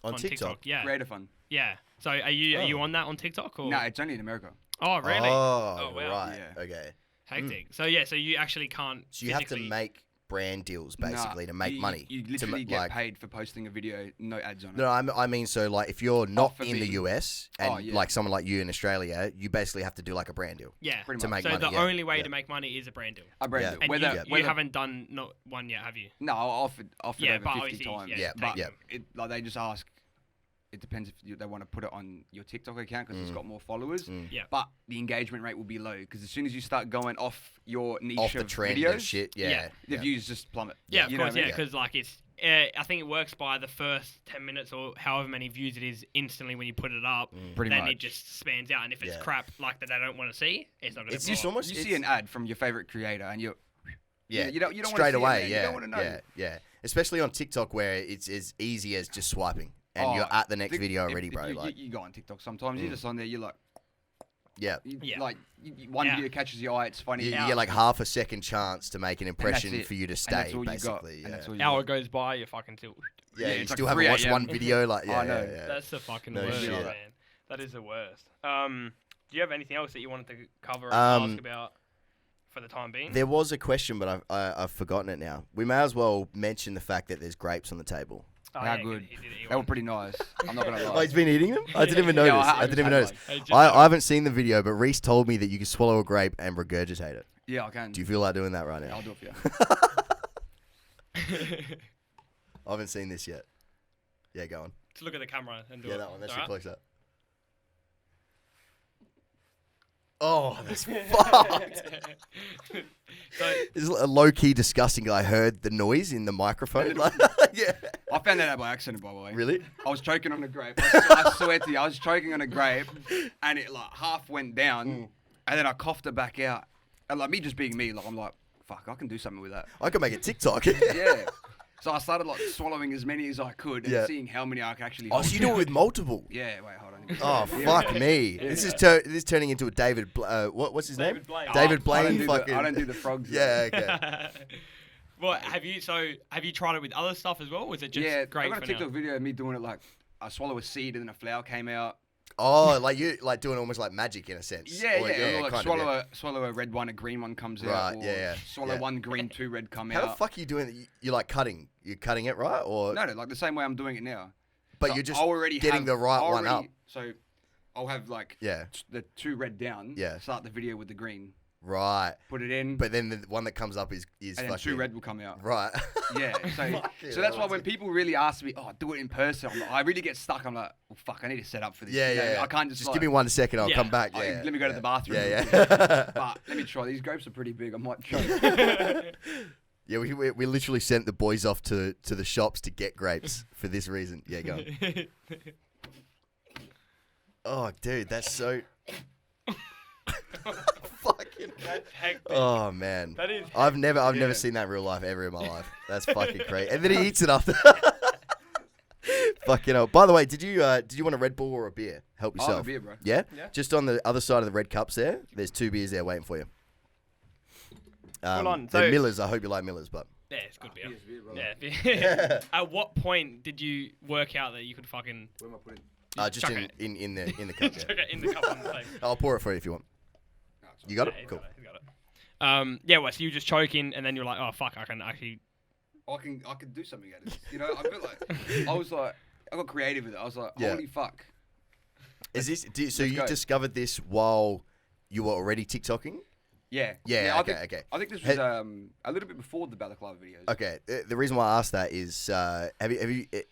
on TikTok.
Yeah,
Creator fun.
yeah. So are you on that on TikTok or?
No, it's only in America.
Oh really?
Oh,
wow.
right.
Yeah.
Okay.
Hectic. So yeah, so you actually can't.
So you have to
physically-
make brand deals basically
Nah,
to make money.
You
to
literally
ma-
get
like,
paid for posting a video, no ads on it.
No, I mean, so like if you're not
for
in the
me.
US and
Oh, yeah.
like someone like you in Australia, you basically have to do like a brand deal.
Yeah.
Pretty
to
much.
make
So
money.
the
yeah,
only way
yeah.
to make money is a brand deal.
I brand
Yeah.
it.
And
Whether,
you haven't done not one yet, have you?
No, I offered
Yeah,
over
but
50
obviously,
times.
yeah,
Yeah,
but
yeah.
like they just ask. It depends if they want to put it on your TikTok account because it's got more followers.
Yeah.
But the engagement rate will be low because as soon as you start going off your niche
Off the
of
trend
videos,
and shit. Yeah.
Yeah.
the views just plummet.
Yeah, of
You know
course,
what I
yeah,
mean?
because like it's. I think it works by the first 10 minutes or however many views it is instantly when you put it up.
Pretty
then
much.
it just spans out, and if it's
Yeah.
crap like that they don't want to see, it's not going to.
It's just almost
You see an ad from your favorite creator and you
yeah.
you don't wanna
straight
see it,
away.
man.
Yeah.
You don't wanna know.
Yeah. Especially on TikTok where it's as easy as just swiping and you're at the next video already, bro. Like
you go on TikTok sometimes. You're just on there. You're like,
yeah.
Yeah.
like one
Yeah.
video catches your eye. It's funny.
You get like half a second chance to make an impression
it.
for you to
And
stay,
that's all you got.
basically.
And
Yeah.
that's all you
Hour
got.
goes by, you fucking tilt.
Yeah,
Yeah,
you
it's like
still haven't
3
watched
a.m.
one video. Like, yeah,
I know.
yeah.
That's the fucking
No
worst,
shit.
man. That is the worst. Do you have anything else that you wanted to cover and
Um,
ask about for the time being?
There was a question, but I've forgotten it now. We may as well mention the fact that there's grapes on the table.
Oh,
How
yeah,
good.
he did eat
They were
one.
pretty nice. I'm not gonna
Oh,
lie.
he's been eating them? I didn't even
Yeah,
notice.
I
I didn't even
had
notice.
Hey, just
I haven't seen the video, but Reese told me that you can swallow a grape and regurgitate it.
Yeah, I can.
Do you feel like doing that right now?
I'll do it for you.
I haven't seen this yet. Yeah, go on.
Just look at the camera and do
Yeah,
it.
that one. That's
Alright?
too close up. Oh, that's fucked.
So,
This is a low-key disgusting guy heard the noise in the microphone. Like, yeah.
I found that out by accident, by the way.
Really?
I was choking on a grape. I swear to you, I was choking on a grape, and it like half went down, and then I coughed it back out. And like me just being me, like I'm like, fuck, I can do something with that.
I could make a TikTok.
Yeah. So I started like swallowing as many as I could and
Yeah.
seeing how many I could actually.
Oh,
hold.
so you do it with multiple?
Yeah. Wait, hold on.
Oh, fuck me. This is turning into a David. What's his
David
name?
Blaine.
David
I
Blaine.
don't do
Fucking.
I don't do the frogs.
Yeah. Okay.
well, have you tried it with other stuff as well? Or is it just
Yeah.
great
I got
for
a TikTok
now?
video of me doing it like I swallow a seed and then a flower came out.
Oh, like you like doing almost like magic in a sense.
Yeah,
Or,
yeah. Like
kind
swallow
of,
swallow a red one, a green one comes
Right,
out. Or
yeah.
Swallow
Yeah.
one green, two red come
How the
out.
fuck are you doing that? You're like cutting. You're cutting it, right? Or
No, like the same way I'm doing it now.
but
So
you're just
I already
getting
have-
the right
I
one up.
already- So I'll have like
Yeah.
the two red down.
Yeah.
Start the video with the green.
Right.
Put it in.
But then the one that comes up is
and then
fucking
two red will come out.
Right.
Yeah, so
Fucking
so that's
hell,
why when people really ask me, "Oh, do it in person," I really get stuck. I'm like, "Well, fuck, I need to set up for this."
Yeah,
you know?
yeah.
I can't just like,
give me 1 second. I'll
Yeah.
come back.
oh,
Yeah.
let me go to the bathroom.
Yeah,
real
yeah.
quick. But let me try. These grapes are pretty big. I might try.
Yeah, we literally sent the boys off to the shops to get grapes for this reason. Yeah, go on. Oh, dude, that's so fucking.
That's hectic.
Oh man,
That is.
I've never
Yeah.
seen that in real life ever in my life. That's fucking crazy. And then he eats it after. Fucking hell. By the way, did you want a Red Bull or a beer? Help
I'll have
yourself.
a beer, bro.
Yeah?
Yeah.
Just on the other side of the red cups there, there's 2 beers there waiting for you.
Hold on,
They're
so-
Millers. I hope you like Millers, but
Yeah, it's good beer.
Beer's beer, brother.
Yeah. At what point did you work out that you could fucking
Where am I putting?
just
chuck
in,
it.
in the cup.
chuck
Yeah.
it in the cup on the table?
I'll pour it for you if you want.
No, it's
You got it?
Yeah, he's
Cool.
got it, he's got it. Yeah, well, so you were just choking, and then you're like, oh fuck, I can actually.
I can do something at it. You know, I feel like I was like, I got creative with it. I was like,
Yeah.
holy fuck.
Is this so
let's
you
go.
discovered this while you were already TikToking?
Yeah.
Yeah,
I
okay,
think,
okay.
I think this was a little bit before the Balaclava videos.
Okay, the reason why I asked that is, are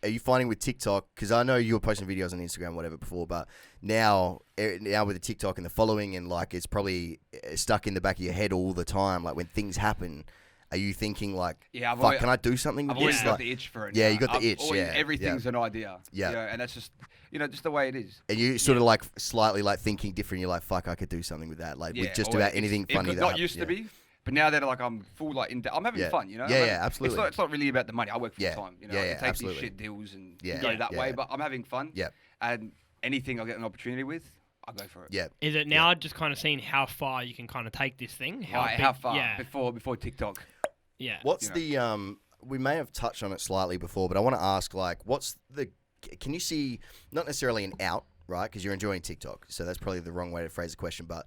you finding with TikTok? Because I know you were posting videos on Instagram, whatever, before, but now with the TikTok and the following, and like it's probably stuck in the back of your head all the time. Like when things happen, are you thinking like,
Yeah, I've
"Fuck,
always,
can I do something with
I've always
this?"
got
Like,
the itch for it.
Yeah,
now.
you got the
I've
itch,
always-
yeah,
Everything's an idea.
Yeah.
You know, and that's just just the way it is.
and you sort of like slightly like thinking different. You're like, "Fuck, I could do something with that." Like with just
or
about
it's-
anything
it
funny
could
that
not
happens,
used
yeah.
to be, but now that like I'm full like I'm having
Yeah.
fun. You know.
Yeah,
I'm
yeah,
having-
absolutely.
It's not really about the money. I work full
Yeah.
time. You know,
Yeah,
I
yeah,
can take
absolutely.
these shit deals and
Yeah.
go that
Yeah.
way. But I'm having fun.
Yeah.
And anything I get an opportunity with, I go for it.
Yeah.
Is it now just kind of seeing how far you can kind of take this thing?
Right,
big-
how far
Yeah.
before TikTok?
Yeah.
What's
You know.
the we may have touched on it slightly before, but I want to ask like, can you see not necessarily an out, right? Because you're enjoying TikTok, so that's probably the wrong way to phrase the question. But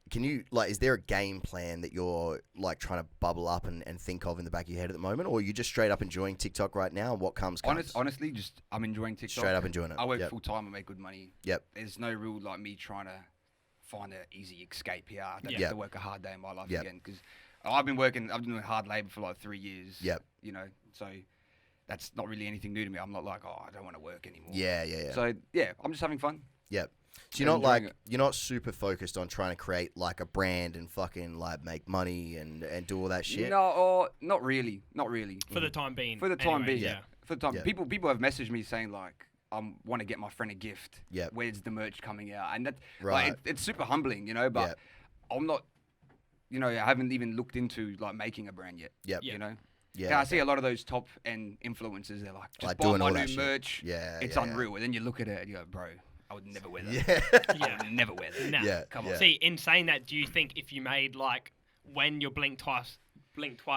can you is there a game plan that you're like trying to bubble up and think of in the back of your head at the moment, or are you just straight up enjoying TikTok right now? And what comes?
Honestly, just I'm enjoying TikTok.
Straight up enjoying it.
I work
Yep.
full time. I make good money.
Yep.
There's no real like me trying to find an easy escape here. I don't
Yeah.
have to work a hard day in my life
Yep.
again because I've been doing hard labor for like 3 years.
Yep.
You know, so that's not really anything new to me. I'm not like, oh, I don't want to work anymore.
Yeah.
So yeah, I'm just having fun.
Yep. So
and
you're not like
enjoying it.
you're not super focused on trying to create like a brand and fucking like make money and do all that shit.
No, or not really.
For the time being.
For the time
anyway,
being,
yeah.
For the time,
Yeah.
people have messaged me saying like, want to get my friend a gift.
Yep.
Where's the merch coming out? And that,
Right.
like, it's super humbling, you know. But
Yep.
I'm not, I haven't even looked into like making a brand yet.
Yep.
You know.
Yeah.
I see a lot of those top end influencers. They're like, just
Like
buy
doing
my
all
new
that shit.
merch.
Yeah,
It's
yeah,
unreal. And then you look at it and you go, bro, I would never wear that.
Yeah.
Yeah.
I would never wear that.
Nah.
Yeah.
Come
yeah.
on.
See, in saying that, do you think if you made like when your Blink Twice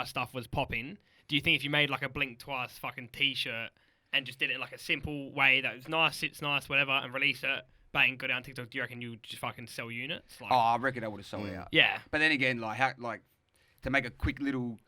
stuff was popping, do you think if you made like a Blink Twice fucking T-shirt and just did it in like a simple way that was nice, sits nice, whatever, and release it, bang, go down TikTok, do you reckon you would just fucking sell units? Like,
Oh, I reckon I would have sold
Mm.
out.
yeah.
But then again, to make a quick little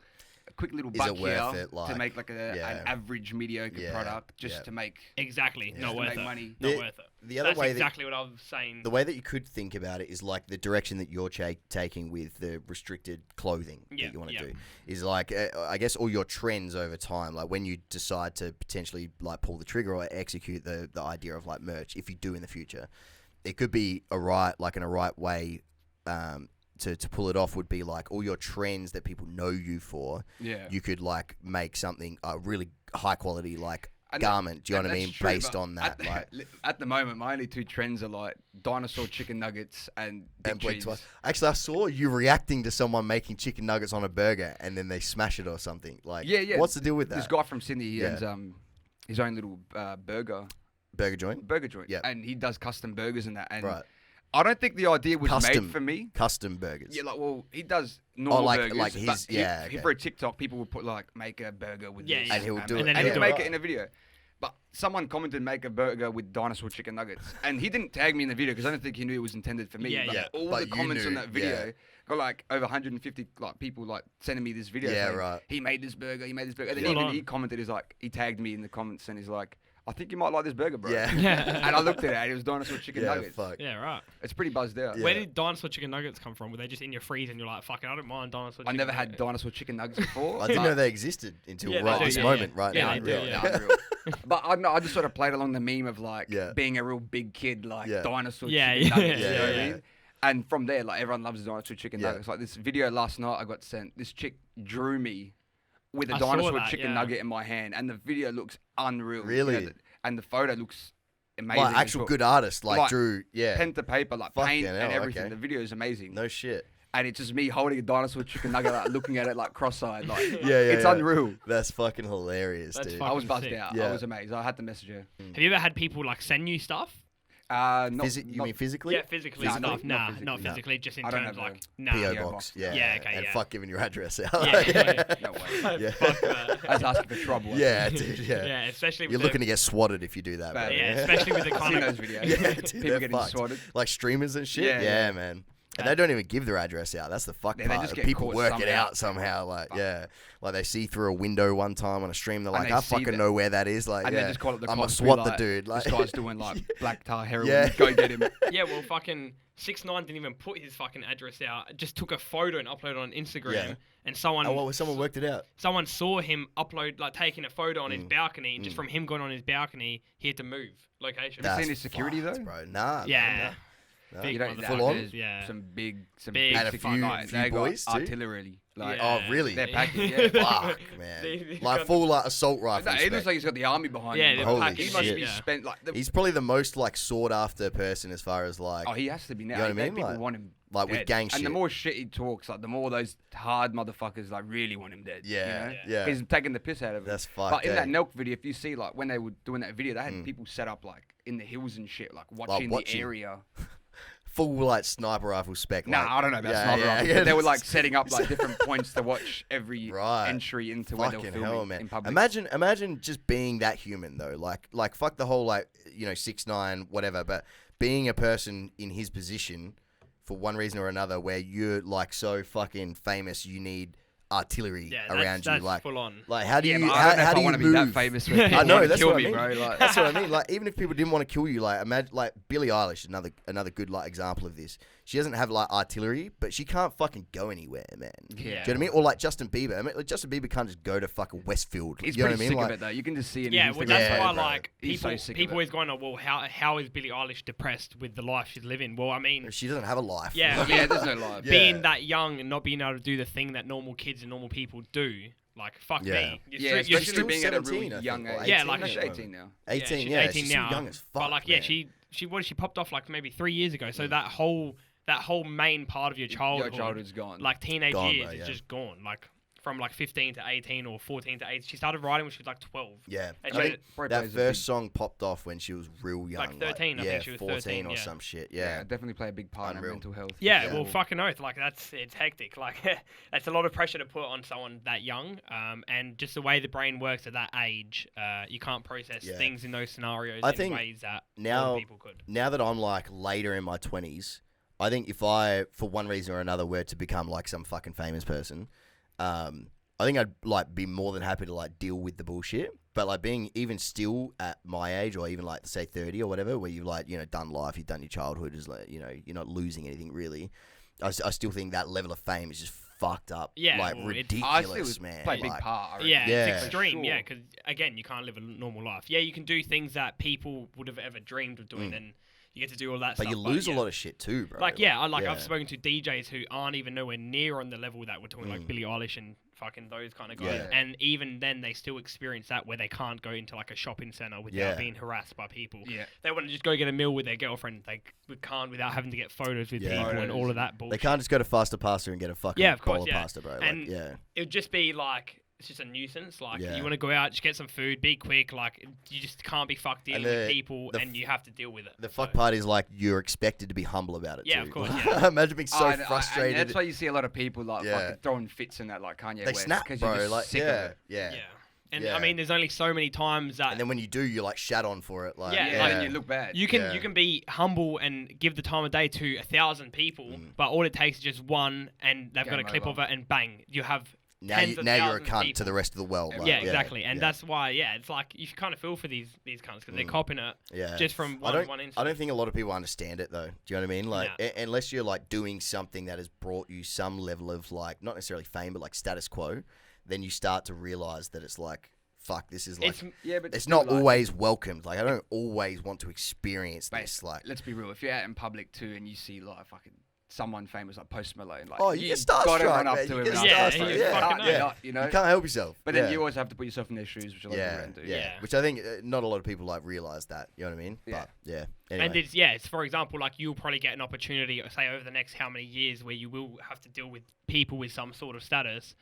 Is
buck
it worth
here
it, like-
to make like
yeah.
an average mediocre
Yeah,
product just
yeah.
to make
Exactly.
Yeah.
Not
to
worth
make
it.
money.
Not
The-
worth it.
the other
That's
way
exactly what I was saying.
the way that you could think about it is like the direction that you're taking with the restricted clothing
Yeah,
that you want to
yeah.
do is like I guess all your trends over time, like when you decide to potentially like pull the trigger or execute the idea of like merch, if you do in the future, it could be in a right way to pull it off would be like all your trends that people know you for.
Yeah.
You could like make something really high quality like
And
garment. Do you know what I
that's
mean?
true,
Based
but
on that, like.
at the moment, my only two trends are like dinosaur chicken nuggets and big
And blink
cheese.
twice. Actually, I saw you reacting to someone making chicken nuggets on a burger, and then they smash it or something. Like,
Yeah.
What's the deal with that?
This guy from Sydney, he
Yeah.
owns his own little burger
Burger joint. Yeah.
and he does custom burgers and that. And
Right.
I don't think the idea was
Custom.
made for me.
Custom burgers.
Yeah, like he does normal
like-
burgers.
like
but
his- yeah,
he-
okay.
for a TikTok, people will put like make a burger with
Yeah,
this,
yeah.
And he'll do it.
And then
and
he'll
he'll
do
make
it.
it in a video. But someone commented make a burger with dinosaur chicken nuggets, and he didn't tag me in the video because I don't think he knew it was intended for me.
Yeah,
but
yeah.
all
But
the
you
comments on
knew,
that video
yeah.
got like over 150 like people like sending me this video.
Yeah,
saying,
right.
He made this burger. He made this burger. And then
Full
even
on.
he commented, he's like, he tagged me in the comments, and he's like, I think you might like this burger, bro.
Yeah.
And I looked at it, and it was dinosaur chicken
Yeah,
nuggets.
fuck.
Yeah, right.
It's pretty buzzed out.
Yeah.
Where did dinosaur chicken nuggets come from? Were they just in your freezer and you're like, fucking, I don't mind dinosaur
I
chicken
never had
nuggets?
dinosaur chicken nuggets before.
I didn't
but-
know they existed until
Yeah, they
right
do,
this
yeah,
moment,
yeah.
right
Yeah,
now.
they do,
Unreal.
yeah.
Unreal. But I don't know, I just sort of played along the meme of like
Yeah.
being a real big kid, like
Yeah.
dinosaur
Yeah,
chicken
yeah,
nuggets.
yeah,
you know what
yeah.
I mean? And from there, like everyone loves dinosaur chicken
Yeah.
nuggets. Like this video last night, I got sent. This chick drew me with a
I saw
dinosaur
that,
chicken
yeah.
nugget in my hand, and the video looks unreal.
Really?
And the photo looks amazing.
Like
as
actual
well.
good artists, like
Like,
drew, yeah.
Pen to paper, like
Fucking
paint
hell,
and everything.
okay.
The video is amazing.
No shit.
And it's just me holding a dinosaur chicken nugget, like, looking at it like cross-eyed. Like,
Yeah,
it's
yeah.
unreal.
That's fucking hilarious,
That's
dude.
fucking
I was buzzed
sick.
out.
Yeah.
I was amazed. I had to message her.
Have you ever had people like send you stuff?
Not,
You mean physically?
Yeah, physically
Nah,
stuff.
not
Nah,
physically,
not
no.
physically, just in
I don't
terms
have
like,
a
nah.
PO
PO
box,
box.
yeah.
Yeah, okay,
and
yeah.
fuck giving your address out.
Yeah,
No way.
Yeah.
Fuck that.
That's asking for trouble.
Yeah, dude, yeah.
Yeah, especially with
You're
the,
looking to get swatted if you do that,
Bad.
bro.
yeah, especially with the
I've
kind
seen
of
those videos.
Yeah, dude,
People
they're
getting
fucked.
swatted.
Like streamers and shit.
Yeah,
Yeah,
yeah.
man. And they don't even give their address out. That's the fuck
Yeah, they
part.
just get
People
caught
work it
somehow.
out somehow. Like, yeah. Like they see through a window one time on a stream. They're
And
like,
they
I
see
fucking
that-
know where that is. Like,
And
yeah.
they just call it the
I'm
cops.
gonna
be
swat the
like,
dude. Like,
this guy's doing like black tar heroin.
Yeah.
Go get him.
Yeah, well, fucking 6ix9ine didn't even put his fucking address out. Just took a photo and uploaded it on Instagram.
Yeah.
And someone,
oh, well, someone worked it out.
someone saw him upload, like taking a photo on his
Mm.
balcony, and just from him going on his balcony, he had to move location.
Have you seen
That's
his security,
fucked,
though?
bro. Nah.
Yeah.
No.
Big
You don't
motherfuckers,
full on?
there's
yeah.
some big
Big
And a
sick
few-
guys.
few
They got
boys too?
artillery. Like,
Yeah.
Oh, really?
they're packing. Yeah.
Fuck, man.
They
Like
got-
full like assault rifle.
No, it looks like he's got the army behind
Yeah,
him.
they're
bro.
Holy
packing.
He must
shit.
be
Yeah.
spent like.
He's probably the most like sought after person as far as like
Oh, he has to be now.
You know what I
That
mean?
People
Like-
want him
like with
dead.
gang
And
shit.
the more shit he talks, like the more those hard motherfuckers like really want him dead. you
Yeah,
know?
yeah.
He's taking the piss out of it.
That's fucked.
But in that
eh?
Nelk video, if you see like when they were doing that video, they had people set up like in the hills and shit, like watching
watching.
the area.
full like sniper rifle spec.
Nah,
like,
I don't know about
yeah,
sniper
yeah,
rifles,
yeah.
but they were like setting up like different points to watch every
Right.
entry into where they were
Fucking
filming
hell, man.
in public.
Imagine just being that human though. Like fuck the whole like 6ix9ine whatever, but being a person in his position for one reason or another, where you're like so fucking famous, you need artillery
Yeah,
around
that's
you. Like,
full on.
like how do
yeah,
you
but
how,
I don't know
how
if
do
I
you
want to be
move?
that famous.
I
I
know
know
that's
kill
what I
me,
mean.
bro. Like,
That's what I mean. Like even if people didn't want to kill you, like imagine like Billie Eilish, another good like example of this. She doesn't have like artillery, but she can't fucking go anywhere, man.
Yeah.
Do you know what I mean? Or like Justin Bieber. I mean, like Justin Bieber can't just go to fucking Westfield.
he's
you know
pretty
what I mean?
sick
Like,
of it though. You can just see it.
Yeah,
in
well,
his
that's
Yeah,
why
bro.
like
He's so
people
sick of
people
it.
always going, oh, well, how is Billie Eilish depressed with the life she's living? Well, I mean,
she doesn't have a life.
Yeah,
Yeah, there's no lie.
Yeah.
being that young and not being able to do the thing that normal kids and normal people do, like fuck
Yeah.
me.
Yeah,
You're
especially
still
being at a
17,
really
I
young
think, or
age.
Yeah, like-
No, she's
Yeah.
18 now.
18.
she's
Yeah,
18
she's
now.
still young as fuck.
But like, yeah,
man.
she popped off like maybe 3 years ago. So that whole main part of your childhood,
Your childhood's gone.
like teenage
Gone,
years,
bro,
is
yeah.
just gone. Like from like 15 to 18 or 14 to 18. She started writing when she was like 12.
Yeah.
And
I
she-
think
Probably
that
plays a
first
big-
song popped off when she was real young.
Like 13, I
yeah,
think she was
14
13,
or
yeah.
some shit.
yeah,
Yeah.
definitely play a big part in
Unreal.
her mental health.
Yeah,
Yeah.
well, fucking oath. Like it's hectic. Like that's a lot of pressure to put on someone that young. And just the way the brain works at that age, you can't process
Yeah.
things in those scenarios
I
in
think
ways that
now-
normal people could.
Now that I'm like later in my 20s, I think if I, for one reason or another, were to become like some fucking famous person, I think I'd like be more than happy to like deal with the bullshit. But like being even still at my age, or even like say 30 or whatever, where you've like done life, you've done your childhood, is like you're not losing anything really. I still think that level of fame is just fucked up.
Yeah,
like
well, it's-
I still
ridiculous,
would
man.
play a big
Like,
part. I reckon.
Yeah,
Yeah.
it's extreme.
Sure.
Yeah, because again, you can't live a normal life. Yeah, you can do things that people would have ever dreamed of doing, and You get to do all that
But
stuff.
you lose a lot of shit too, bro.
Like, I've spoken to DJs who aren't even nowhere near on the level that we're talking, like Billie Eilish and fucking those kind of guys.
Yeah.
And even then, they still experience that where they can't go into like a shopping center without being harassed by people.
Yeah.
They want to just go get a meal with their girlfriend. They can't without having to get photos with people and all of that bullshit.
They can't just go to Faster Pasta and get a fucking bowl of pasta, bro.
And
like,
it would just be like, it's just a nuisance. Like,
Yeah.
you want to go out, just get some food, be quick. Like, you just can't be fucked dealing with people, and you have to deal with it.
The fuck part is like you're expected to be humble about it too.
Yeah, of course, yeah.
Imagine being so
And
frustrated.
that's why you see a lot of people like fucking throwing fits in that, like Kanye
They
West.
snap,
'Cause you're
bro.
just
Like,
sick of it.
yeah.
And
Yeah.
I mean, there's only so many times that
And then when you do, you're like shat on for it. Like,
Yeah,
Like, you look bad.
you can be humble and give the time of day to 1,000 people, but all it takes is just one, and they've got a
Game
clip
over.
of it, and bang, you have
now,
tens of
you're a
thousands of
cunt to
people.
the rest of the world. Like,
Yeah, exactly, and
yeah.
that's why, it's like you kind of feel for these cunts because they're copping it just from one incident.
I don't think a lot of people understand it though. Do you know what I mean? Like, unless you're like doing something that has brought you some level of like, not necessarily fame, but like status quo, then you start to realize that it's like, fuck, this is like,
but
it's
still,
not
like,
always welcomed. Like, I don't always want to experience this. Like,
let's be real. If you're out in public too and you see like fucking someone famous like Post Malone, like
you get
gotta
starstruck,
run up
man.
to
You
him.
get
and
Yeah,
ask
you
him.
just fucking
Can't
know.
not, you know.
you can't help yourself.
But then you always have to put yourself in their shoes, which a lot of people don't do.
Yeah.
Which I think not a lot of people like realize that. You know what I mean?
Yeah.
But yeah. Anyway.
And it's for example, like you'll probably get an opportunity, say over the next how many years, where you will have to deal with people with some sort of status,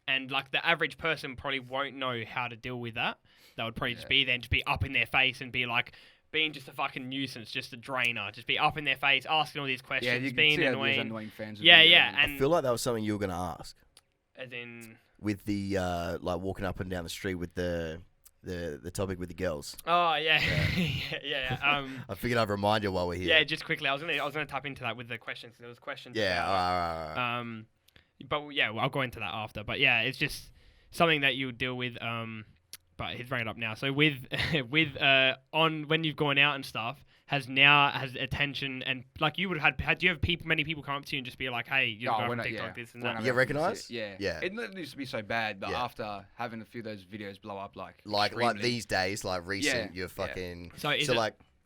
and like the average person probably won't know how to deal with that. That would probably just be up in their face and be like being just a fucking nuisance, just a drainer, just be up in their face, asking all these questions,
Yeah, you can
being
see how these
annoying.
annoying fans. would
Yeah,
be,
yeah,
I
and
feel like that was something you were going to ask
as in,
with the like walking up and down the street with the topic with the girls.
oh yeah, yeah.
I figured I'd remind you while we're here.
Yeah, just quickly, I was gonna tap into that with the questions. There was questions.
Yeah.
about,
All right.
but yeah, I'll go into that after. But yeah, it's just something that you deal with. But he's bringing it up now. So with on when you've gone out and stuff, has attention and like you would have had. Do you have many people come up to you and just be like, hey, you're
Oh,
going
when
from
I-
TikTok,
yeah.
this and
When
that.
I
You
reckon
recognise?
Yeah.
Yeah.
It didn't used to be so bad, but
Yeah.
after having a few of those videos blow up, like
Like these days, like recent,
Yeah,
you're fucking.
So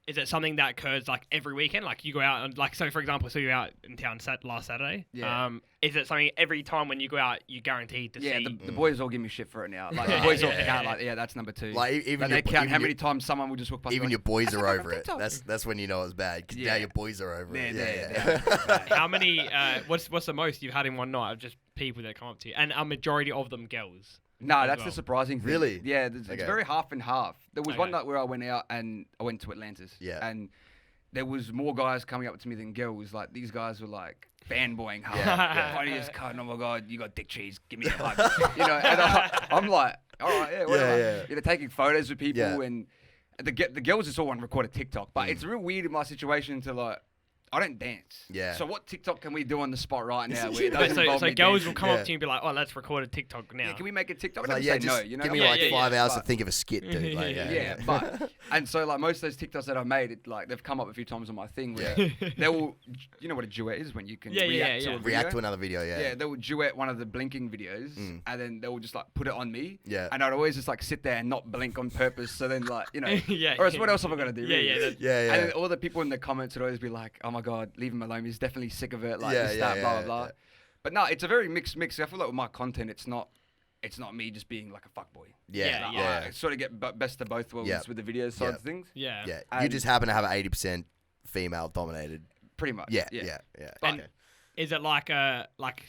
is it something that occurs like every weekend? Like you go out and like, so for example, so you're out in town last Saturday.
Yeah.
Is it something every time when you go out, you guaranteed to see?
the boys all give me shit for it now. Like the boys all count like, that's number 2.
Like even
Like, they count how
even
many times someone will just walk past.
even
me
your
like,
boys
"That's
are
not
over it.
TikTok."
That's when you know it's bad. 'Cause now
Yeah.
your boys are over it.
They're-
Yeah.
How many? What's the most you've had in one night of just people that come up to you, and a majority of them girls?
No,
as
that's
well.
the surprising thing.
Really?
Yeah, it's
Okay.
very half and half. There was one
Okay.
night where I went out and I went to Atlantis.
Yeah.
And there was more guys coming up to me than girls. Like these guys were like fanboying hard.
Yeah.
Funniest cunt. Oh my god, you got dick cheese. Give me a hug. You know. And I'm like, all right, yeah, whatever.
Yeah.
You know, taking photos with people
Yeah.
and the girls just all want to record a TikTok. But it's real weird in my situation to like. I don't dance.
Yeah.
So what TikTok can we do on the spot right now? Where it
But
doesn't
so
involve me
girls will
dancing?
come
Yeah.
up to you and be like, "Oh, let's record a TikTok now."
Yeah, can we make a TikTok?
It's
I
like,
never
yeah,
say
just
no. You know.
give me
Yeah,
like
yeah,
5 hours to
but-
think of a skit, dude. Like,
Yeah, but and so like most of those TikToks that I made, like they've come up a few times on my thing where they will, you know what a duet is when you can
Yeah, yeah,
react to
yeah.
a video.
react to another video. Yeah.
Yeah, they will duet one of the blinking videos, and then they will just like put it on me.
Yeah.
And I'd always just like sit there and not blink on purpose. So then like you know,
Yeah.
or else what else am I gonna do?
Yeah,
really?
yeah, that-
Yeah.
And then all the people in the comments would always be like, "Oh my god, leave him alone. He's definitely sick of it." Like
Yeah,
this,
yeah,
that, blah
yeah,
blah blah.
yeah.
But no, it's a very mixed mix. I feel like with my content, it's not me just being like a fuckboy.
Yeah.
Like,
yeah.
I sort of get best of both worlds
Yeah.
with the video side
Yeah.
of things.
Yeah.
Yeah. You
And-
just happen to have an 80% female dominated.
Pretty much.
Yeah.
Yeah.
And is it like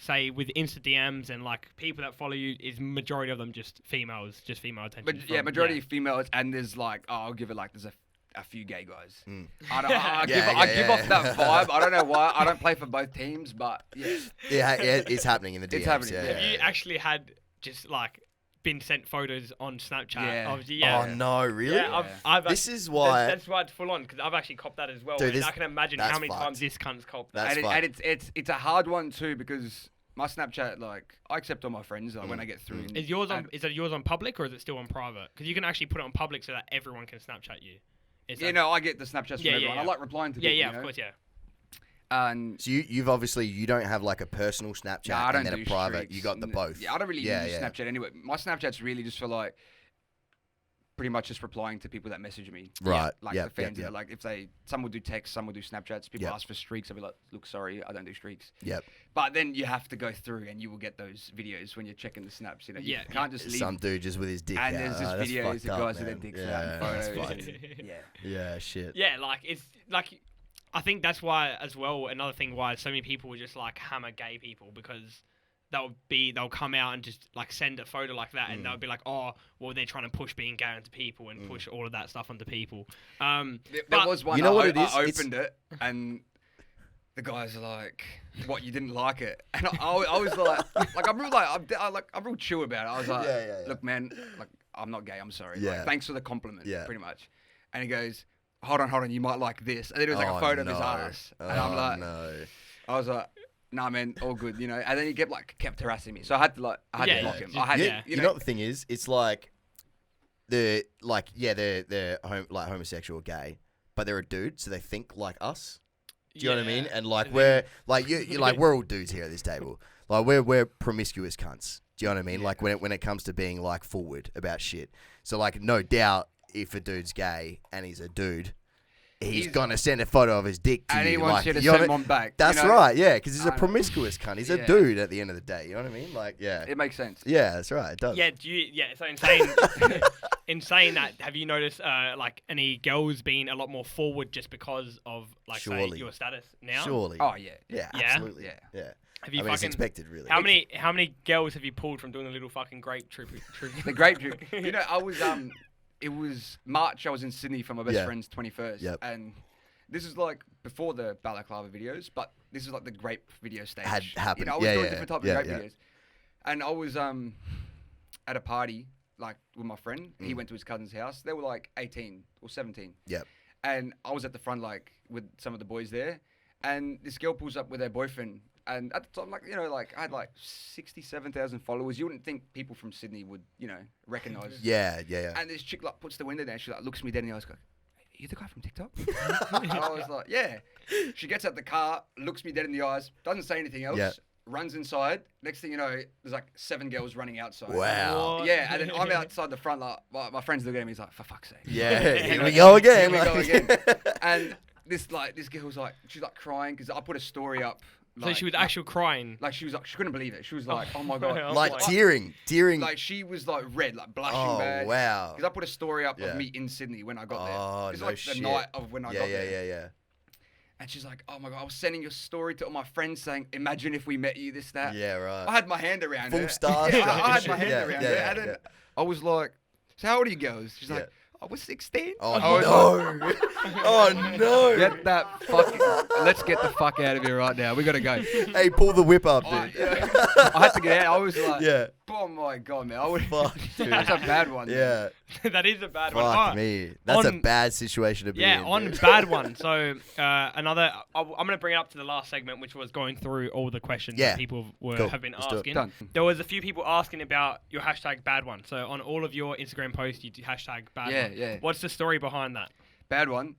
say with Insta DMs and like people that follow you, is majority of them just female attention?
But yeah, majority females, and there's like, I'll give it like there's a few gay guys. I give off that vibe. I don't know why. I don't play for both teams, but yeah.
Yeah, it's happening in the DMs.
It's happening,
Yeah,
yeah.
Have you actually had just like been sent photos on Snapchat?
Yeah.
Of, yeah.
Oh no, really?
Yeah, I've
This is why.
that's why it's full on because I've actually copped that as well.
Dude,
and I can imagine how
that's
many
fucked.
times this cunt's copped that.
That's
And,
fucked.
it's a hard one too because my Snapchat, like, I accept all my friends like, when I get through.
Is it yours on public or is it still on private? Because you can actually put it on public so that everyone can Snapchat you.
I get the Snapchats from everyone. I like replying to people.
Yeah,
you know?
of course, yeah.
And
So you've obviously you don't have like a personal Snapchat
Nah, I don't
and then
do
a private.
streaks.
You got the both.
Yeah, I don't really use Snapchat anyway. My Snapchat's really just for like pretty much just replying to people that message me.
Right.
Like
Yep,
the fans.
yep, yep.
Like if some will do text, some will do Snapchats. People
Yep.
ask for streaks. I'll be like, look, sorry, I don't do streaks.
Yep.
But then you have to go through and you will get those videos when you're checking the snaps. You know, you can't just leave.
Some dude just with his dick
and
out.
there's just
That's
videos
fucked
of
up,
guys with their
man.
dicks
Yeah,
out and
that's
photos.
fucked.
Yeah.
Yeah, shit.
Yeah, like it's like I think that's why as well. Another thing why so many people just like hammer gay people because they'll come out and just like send a photo like that and they'll be like, oh, well they're trying to push being gay onto people and push all of that stuff onto people.
There
but
was one.
You know what
I
it is?
I opened it and the guys are like, "What? You didn't like it?" And I was like, I'm real chill about it. I was like,
Yeah.
"Look, man, like I'm not gay. I'm sorry.
Yeah.
Like, thanks for the compliment.
Yeah.
Pretty much." And he goes, Hold on. You might like this." And then it was like a photo of his ass, and I'm like,
no.
I was like, "Nah, man, all good, you know." And then he kept harassing me, so I had to block him.
Yeah.
I had
Yeah,
to,
you know what the thing is? It's like they're homosexual or gay, but they're a dude, so they think like us. Do you know what I mean? And like we're like you're like we're all dudes here at this table. Like we're promiscuous cunts. Do you know what I mean?
Yeah.
Like when it comes to being like forward about shit. So like no doubt if a dude's gay and he's a dude, he's gonna send a photo of his dick to
and
you.
he wants
like,
you to
you know
send
what I-
one back.
That's
you know?
right, yeah, because he's a
I-
promiscuous cunt. He's a
Yeah.
dude at the end of the day. You know what I mean? Like, yeah,
It makes sense.
yeah, that's right. It does.
Yeah, so in saying that, have you noticed like any girls being a lot more forward just because of like say
Surely.
your status now?
Surely.
Oh yeah.
Yeah,
Yeah?
absolutely.
Yeah.
Yeah.
Have you
I mean, it's
fucking
expected, really.
how many girls have you pulled from doing the little fucking grape trip?
The grape juice. You know, I was it was March. I was in Sydney for my best
Yeah.
friend's 21st,
Yep.
and this is like before the balaclava videos, but this is like the grape video stage.
Had happened.
You know, I was
Yeah,
doing
yeah.
different types
Yeah,
of grape
yeah.
videos, and I was at a party like with my friend. He went to his cousin's house. They were like 18 or 17.
Yep.
And I was at the front like with some of the boys there, and this girl pulls up with her boyfriend. And at the time, like, you know, like I had like 67,000 followers. You wouldn't think people from Sydney would, you know, recognize.
Yeah.
And this chick like puts the window down. She like looks me dead in the eyes. Goes, "Are you the guy from TikTok?" And I was like, "Yeah." She gets out the car, looks me dead in the eyes, doesn't say anything else.
Yeah.
Runs inside. Next thing you know, there's like 7 girls running outside.
Wow.
What?
Yeah, and then I'm outside the front. Like my friend's looking at me. He's like, "For fuck's sake."
Yeah. Here we go again.
Here we go
like-
again. And this girl's like, she's like crying because I put a story up.
So
Like,
she was actually crying.
like she was like, she couldn't believe it. She was like, "Oh my god!"
Oh
like
my-
tearing.
Like she was like red, like blushing
Oh,
bad.
wow.
Because I put a story up
Yeah.
of me in Sydney when I got
Oh,
there. It's
no
like
shit.
the night of when I got there.
Yeah.
And she's like, "Oh my god, I was sending your story to all my friends saying, imagine if we met you, this, that."
Yeah, right.
I had my hand around
Full
her.
starstruck
Yeah, I had
and
my
shit.
hand
Yeah,
around
yeah,
her.
yeah,
And then
yeah.
I was like, "So how old are you girls?" She's
Yeah.
like, "I was 16.
Oh,
I was
no. Oh, no.
Get that fucking. Let's get the fuck out of here right now. We gotta go.
Hey, pull the whip up,
I,
dude.
I had to get out. I was like,
Yeah.
"Oh my god, man! I would."
Fuck, dude.
That's a bad one.
Yeah.
That is a bad one.
Fuck
Oh,
me. That's a
on-
bad situation to be in.
Yeah, on
dude.
bad one. So I'm going to bring it up to the last segment, which was going through all the questions
Yeah.
that people
Cool.
have been
Let's do it.
asking.
Done.
There was a few people asking about your hashtag bad one. So on all of your Instagram posts, you do hashtag bad
Yeah,
one.
yeah. What's
the story behind that?
Bad one.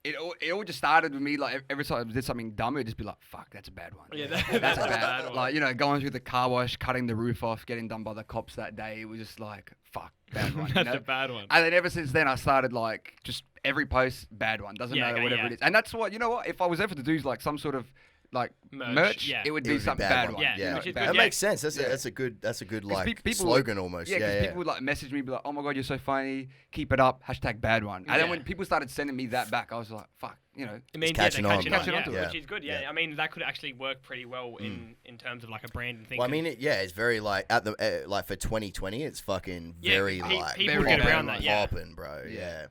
It all just started with me, like, every time I did something dumb, it'd just be like, "Fuck, that's a bad one."
Yeah,
that's
that's
a
a
bad,
bad one.
Like, you know, going through the car wash, cutting the roof off, getting done by the cops that day. It was just like, "Fuck, bad one." you
That's
know?
a bad one.
And then ever since then, I started like just every post, bad one. Doesn't
Yeah,
matter
okay,
whatever
yeah.
it is. And that's what, you know what? If I was ever to do like some sort of like merch,
yeah.
it would
It
be
would be
something
bad
bad
one.
one.
Yeah,
you know,
which is
bad
good,
That
yeah.
makes sense. That's
Yeah.
a good
'Cause
like
people-
slogan almost.
Yeah,
Yeah,
because
yeah.
people would like message me, be like, "Oh my god, you're so funny. Keep it up." Hashtag bad one. And
Yeah.
then when people started sending me that back, I was like, "Fuck," you know.
It means
catching
they're
on,
catching
man.
on,
Catching on to
yeah,
it.
which is good. Yeah.
Yeah.
I mean that could actually work pretty well in terms of like a brand thing.
Well, I mean, it's very like at the like for 2020, it's fucking
Yeah,
very
pe-
like
people
would get
poppin',
around that,
yeah.
poppin', bro.
Yeah.
Yeah.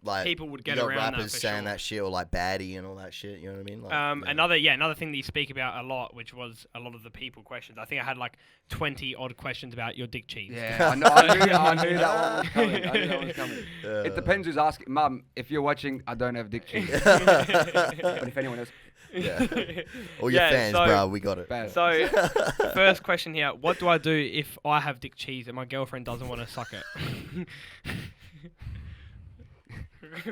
Like
People would get
you got
around that
rappers
for
saying
sure.
that shit or like baddie and all that shit. You know what I mean? Like, yeah.
Another thing that you speak about a lot, which was a lot of the people questions. I think I had like 20 odd questions about your dick cheese.
Yeah, I knew that one was coming. I knew that one was coming. It depends who's asking. Mum, if you're watching, I don't have dick cheese. But if anyone else,
Yeah. All your
Yeah,
fans,
so-
bro. We got it.
bad.
So, first question here: what do I do if I have dick cheese and my girlfriend doesn't want to suck it?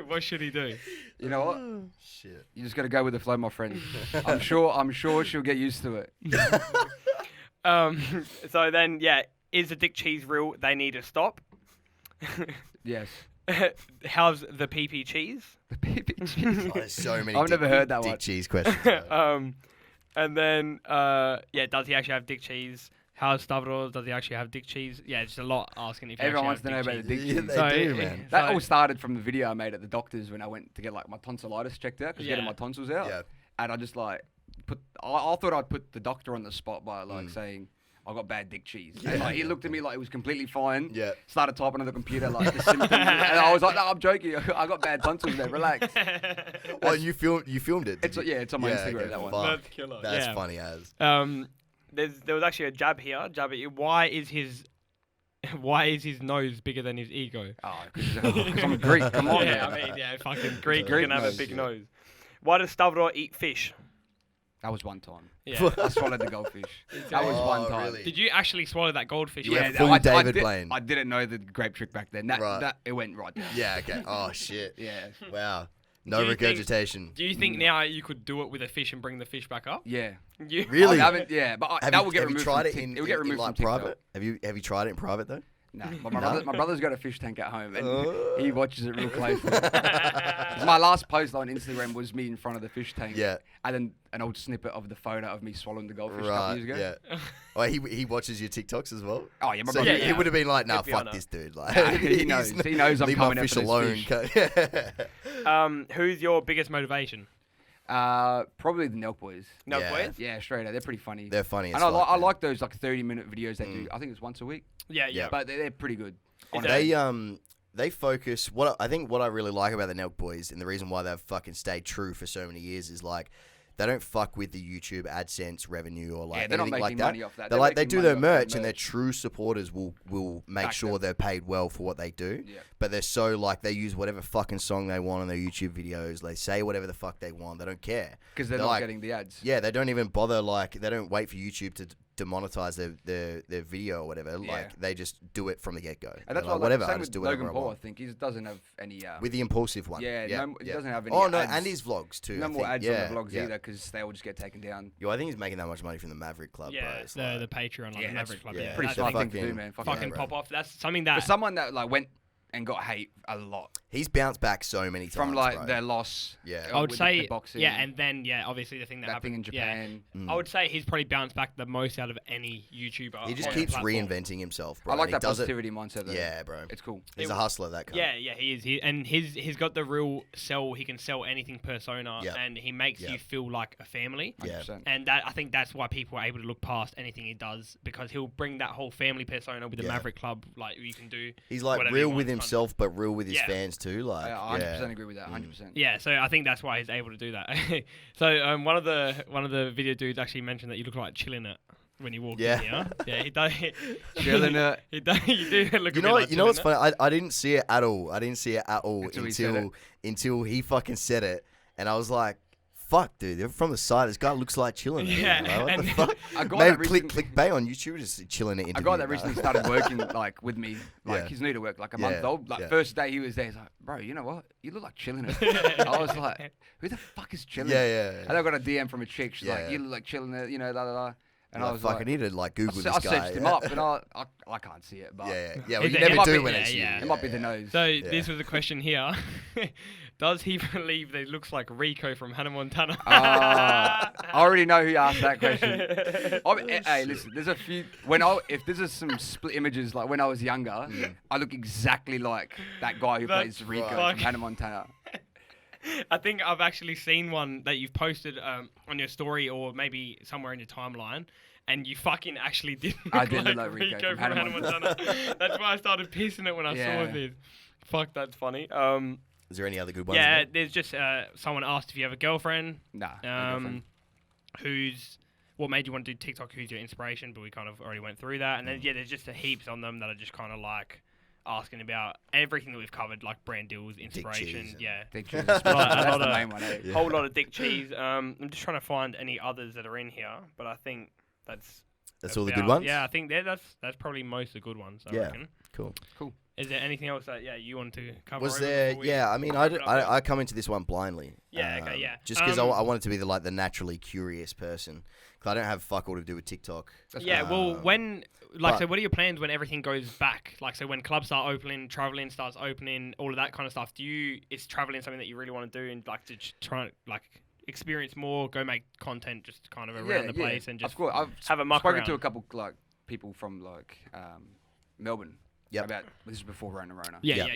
What should he do?
You know what?
Shit.
You just got to go with the flow, my friend. I'm sure she'll get used to it.
So then, yeah, is the dick cheese real? They need to stop.
Yes.
How's the PP cheese?
The PP cheese.
Oh, there's so many.
I've never heard that
dick
one.
cheese questions. bro.
And then, does he actually have dick cheese? How's Stavros? Does he actually have dick cheese? Yeah, it's a lot asking if he
Everyone
actually
wants to know
have
about
dick
the
cheese.
dick cheese.
Yeah, they do, man.
That all started from the video I made at the doctor's when I went to get like my tonsillitis checked out because getting
Yeah.
my tonsils out.
Yeah.
And I just like I thought I'd put the doctor on the spot by like saying I got bad dick cheese. And like, he looked at me like it was completely fine.
Yeah.
Started typing on the computer like the symptoms, and I was like, no, I'm joking. I got bad tonsils, man. Relax.
Oh, you filmed it.
It's it's on my Instagram
okay,
that one.
fuck.
That's killer.
That's
Yeah.
funny as.
There was actually a jab here. Jab at you. Why is his nose bigger than his ego?
Oh, because I'm Greek. Come on,
Yeah,
man.
I mean, yeah, fucking Greek.
Greek
You can have a
nose,
big
yeah.
nose. Why does Stavros eat fish?
That was one time.
Yeah.
I swallowed the goldfish. That was one time.
really?
Did you actually swallow that goldfish?
You
Yeah.
went full David Blaine.
I didn't know the grape trick back then. That,
Right.
that it went right down.
Yeah. Okay. Oh shit.
Yeah.
Wow. No
Do you think-
regurgitation.
Do you think now you could do it with a fish and bring the fish back up?
Yeah.
You?
Really?
I haven't, yeah, but
Have
that
you,
will get
have you
removed.
tried
from
it in,
it will get
in
removed
like
from TikTok.
private? Have you tried it in private though?
No, but
No?
my brother's got a fish tank at home, and
Oh.
he watches it real closely. My last post on Instagram was me in front of the fish tank.
Yeah.
And then an old snippet of the photo of me swallowing the goldfish a couple
Right.
years ago.
Yeah. Oh, he watches your TikToks as well.
Oh yeah, my
So
brother.
he would have been like, "Nah,
He'd be on
fuck
it.
this dude." Like,
Nah, he
he's
knows.
not-
He knows I'm
leave
coming
my
out
fish
for this
alone.
Who's your biggest motivation?
Probably the Nelk Boys.
No,
Yeah.
boys?
Yeah, straight out. They're pretty funny.
They're funny as
And I
fuck, man.
like those like 30-minute videos they do. I think it's once a week,
Yeah, yeah.
but they're pretty good.
Is
honestly.
They focus. What I really like about the Nelk Boys, and the reason why they've fucking stayed true for so many years, is like they don't fuck with the YouTube AdSense revenue or like
Yeah, they're not
anything like
making
that.
money off that.
They
They're
like they
making
do
money
their
off their
merch, and their
merch.
true supporters will make
Back
sure
them.
they're paid well for what they do.
Yeah.
But they're so like they use whatever fucking song they want on their YouTube videos. They say whatever the fuck they want. They don't care.
Because they're not
like,
getting the ads.
Yeah, they don't even bother. Like they don't wait for YouTube to demonetize their video or whatever.
Yeah.
Like they just do it from the get go.
And that's
like,
why
whatever.
Same
I just
with
do whatever
Logan
I
Paul, I
want.
think he doesn't have any.
With the impulsive one.
Yeah,
yeah,
he doesn't have any
Oh no,
ads.
and his vlogs too.
no
I
more
think.
ads
yeah,
on the vlogs
yeah.
either because they all just get taken down.
Yo, I think he's making that much money from the Maverick Club, bro.
Yeah,
It's
the
like,
Patreon, like
Yeah,
the
that's
Maverick Club.
yeah,
Yeah,
Pretty
that's
smart
fucking,
thing to do, man.
fucking
bro.
pop off. That's something
For
that.
someone that like went and got hate a lot
he's bounced back so many times
from like
bro.
their loss.
Yeah.
I would
with
say,
the boxing,
yeah, and then obviously the thing that
that
happened
thing in Japan.
Mm.
I would say he's probably bounced back the most out of any YouTuber.
He just
on the
keeps
platform.
reinventing himself, bro.
I like
and
that
he does
positivity mindset. Though.
It, yeah, bro.
It's cool.
He's a hustler, that guy.
Yeah, he is. He's got the real sell. He can sell anything persona,
Yep.
and he makes
Yep.
you feel like a family.
Yeah.
100%.
And that I think that's why people are able to look past anything he does because he'll bring that whole family persona with the
Yeah.
Maverick Club. Like you can do.
He's like
whatever
real
he
with
wants,
himself, but real with his
Yeah.
fans too. Like,
I 100%
yeah.
agree with that. 100%.
Yeah, so I think that's why he's able to do that. So one of the video dudes actually mentioned that you look like chilling it when you walk
Yeah.
in here. Yeah, he does.
Chilling it.
He does. You do look.
You
a bit
know what?
like
You know what's
Chilling
funny? I didn't see it at all. I didn't see it at all
Until he said it.
until he fucking said it, and I was like, "Fuck, dude! They're from the side. This guy looks like chilling." It.
Yeah,
Like, what the
and-
fuck?
I got
Maybe
that recently.
click Bay on YouTube, just chilling it.
A guy that recently started working like with me, like
Yeah.
he's new to work, like a
Yeah,
month old. Like
yeah.
first day he was there, he's like, bro, you know what? You look like chilling it. I was like, who the fuck is chilling?
Yeah.
And I got a DM from a chick. She's
Yeah.
like, you look like chilling it, you know, la la la. And
Like,
I was
fuck,
like,
I need to like Google
I
this guy.
searched him up, and I can't see it, but
Yeah. Well,
It
you never
might
do
be-
when
yeah,
it's you.
yeah.
it might be the nose.
So this was a question here. Does he believe that he looks like Rico from Hannah Montana?
I already know who asked that question. Hey, listen, there's a few. If there's some split images, like when I was younger, I look exactly like that guy who
That's
plays Rico
right.
from Hannah Montana.
I think I've actually seen one that you've posted on your story or maybe somewhere in your timeline, and you fucking actually did look
I did
like,
look like
Rico,
Rico
from
from
Hannah
Hannah
Montana. That's why I started pissing it when I
Yeah.
saw this. Fuck, that's funny.
Is there any other good ones?
Yeah,
mate?
there's just someone asked if you have a girlfriend.
Nah. no girlfriend.
What made you want to do TikTok? Who's your inspiration? But we kind of already went through that. And then there's just a heaps on them that are just kind of like asking about everything that we've covered, like brand deals, inspiration.
cheese and-
Yeah.
Dick cheese.
lot
That's the
of-
main one. Eh?
Yeah.
Whole lot of dick cheese. I'm just trying to find any others that are in here, but I think that's
That's all the good ones?
Yeah, I think that's probably most of the good ones, I reckon.
Cool.
Is there anything else that you want to cover?
Was there? Yeah, I mean, I come into this one blindly.
Yeah, okay, yeah.
Just because I wanted to be the naturally curious person. Because I don't have fuck all to do with TikTok.
Well, when so what are your plans when everything goes back? Like, so when clubs start opening, traveling starts opening, all of that kind of stuff. Is traveling something that you really want to do and like to try like experience more, go make content just kind of around the place and just have a muck
spoken
around?
to a couple like people from like Melbourne.
Yep.
About this is before Rona.
Yeah.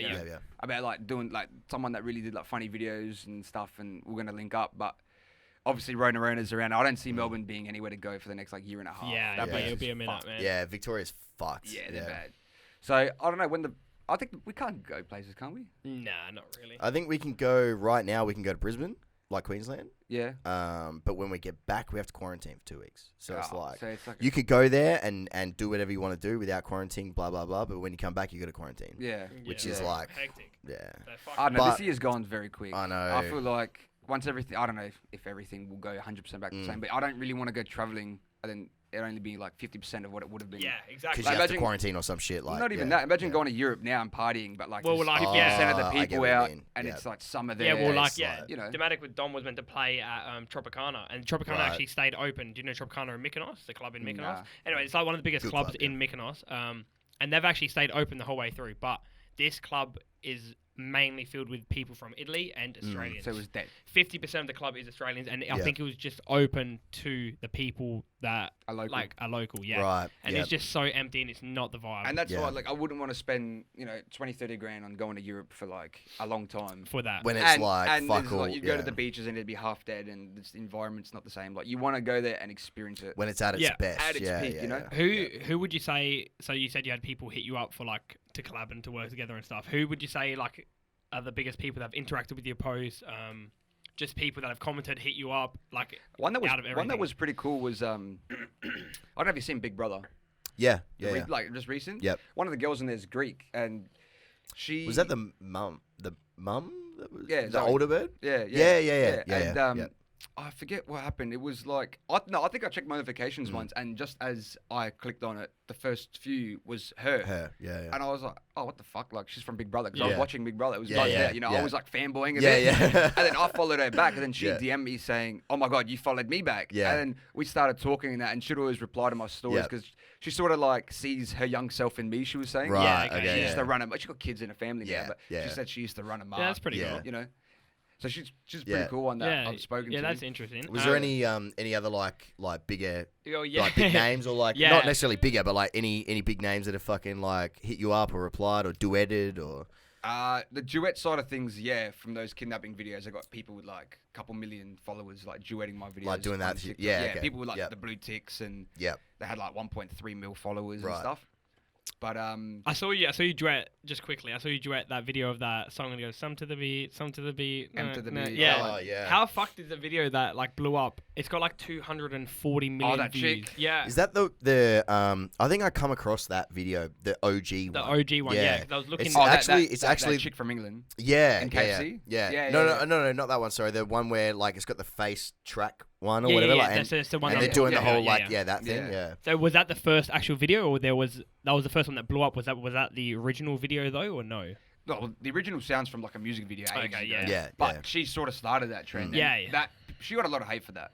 About like doing like someone that really did like funny videos and stuff, and we're gonna link up. But obviously Rona's around. I don't see Melbourne being anywhere to go for the next like year and a half.
Yeah, it'll be a minute, man.
Yeah, Victoria's fucked.
Yeah, they're bad. So I don't know I think we can't go places, can't we?
Nah, not really.
I think we can go right now. We can go to Brisbane, like Queensland.
Yeah.
But when we get back, we have to quarantine for 2 weeks. So it's like you
a
could go there and do whatever you want to do without quarantine, blah blah blah. But when you come back, you got to quarantine.
Yeah.
Which is like
hectic.
Yeah.
I don't know. This year's gone very quick.
I know.
I feel like once everything, I don't know if everything will go 100% back to the same, but I don't really want to go traveling and then it only be like 50% of what it would have been.
Yeah, exactly.
Because you have to quarantine or some shit like.
Not even that. Imagine going to Europe now and partying, but like,
well, like
50% of the people out, and
Yeah.
it's like summer there.
Yeah, well, like,
it's
yeah,
like,
you know.
Dematic with Dom was meant to play at Tropicana, and Tropicana actually stayed open. Do you know Tropicana in Mykonos, the club in Mykonos?
Nah.
Anyway, it's like one of the biggest
Good
clubs
club,
in Mykonos, and they've actually stayed open the whole way through. But this club is mainly filled with people from Italy and Australians.
So it was dead.
50% of the club is Australians, and I
Yeah.
think it was just open to the people that
Are local.
like are local. Yeah,
Right.
and it's just so empty, and it's not the vibe.
And that's
Yeah.
why, like, I wouldn't want to spend, 20, 30 grand on going to Europe for like a long time.
for that.
When it's
and
like fuck
there's,
all.
like, you go to the beaches and it'd be half dead, and the environment's not the same. Like, you want to go there and experience it.
When it's at its
Yeah.
best.
At its peak, you know?
Who would you say? So you said you had people hit you up for like to collab and to work together and stuff. Who would you say like are the biggest people that have interacted with your posts? Just people that have commented, hit you up, like
One that was
out of everything.
one that was pretty cool was I don't know if you've seen Big Brother.
Yeah. Yeah.
Like just recent.
Yep.
One of the girls in there is Greek, and she
Was that the mum? The mum? That was,
Yeah,
the
Zoe.
older bird.
Yeah. And I forget what happened. It was like I think I checked my notifications once, and just as I clicked on it, the first few was her.
Her. Yeah.
And I was like, oh, what the fuck? Like, she's from Big Brother. Because I was
Yeah.
watching Big Brother. It was
Yeah,
like
yeah,
that.
yeah.
I was like fanboying a
Yeah,
bit.
yeah.
And then I followed her back. And then she
Yeah.
DM'd me saying, oh my God, you followed me back.
Yeah.
And then we started talking and that. And she'd always reply to my stories
Yeah.
because she sort of like sees her young self in me, she was saying.
Right.
Yeah, okay,
Okay.
She
yeah.
used to run a, she got kids in a family
Yeah,
now, but
yeah.
she said she used to run a mark.
Yeah, that's pretty
Yeah.
cool.
You know? So she's a
Yeah.
pretty cool one that
Yeah,
I've spoken
yeah,
to.
that's interesting.
Was there any other like bigger
Oh, yeah.
like big names or like
Yeah.
not necessarily bigger but like any big names that have fucking like hit you up or replied or duetted or
The duet side of things, yeah, from those kidnapping videos, I got people with like a couple million followers like duetting my videos.
Like doing
on
that
TikTok.
shit. Yeah, okay.
people with like
Yep.
the blue ticks and
Yep.
they had like 1.3 mil followers
Right.
and stuff. But
I saw you duet just quickly. I saw you duet that video of that song and it goes some to the beat, M to the beat. Yeah.
Oh, yeah.
How fucked is the video that like blew up? It's got like 240 million
that
views.
chick?
Yeah.
Is that the I think I come across that video, the OG
the
one.
OG one? Yeah. 'Cause I was looking.
It's
oh,
actually
that,
it's
that,
actually
that chick from England.
yeah,
in
yeah,
KFC?
yeah.
Yeah,
No,
yeah,
no, not that one. Sorry, the one where like it's got the face track one or
Yeah,
whatever.
yeah,
like,
that's the one
and
that-
they're doing
yeah,
the whole
yeah,
like
yeah.
that thing.
Yeah.
Yeah.
So was that the first actual video, or that was the first one that blew up? Was that the original video though, or no?
Well, the original sounds from like a music video. ages
Okay,
ago.
yeah.
Yeah,
But
yeah.
she sort of started that trend.
Yeah,
and
yeah.
That she got a lot of hate for that.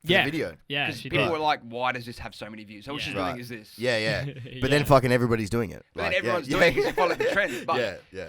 For
Yeah.
the video.
Yeah.
Because
She
people
did.
were like, why does this have so many views? All
Yeah.
she's
Right.
doing is this.
Yeah, yeah. But
Yeah.
then fucking everybody's doing it.
But
Like,
then everyone's
yeah,
doing it
yeah.
because you followed the trend. But
Yeah, yeah.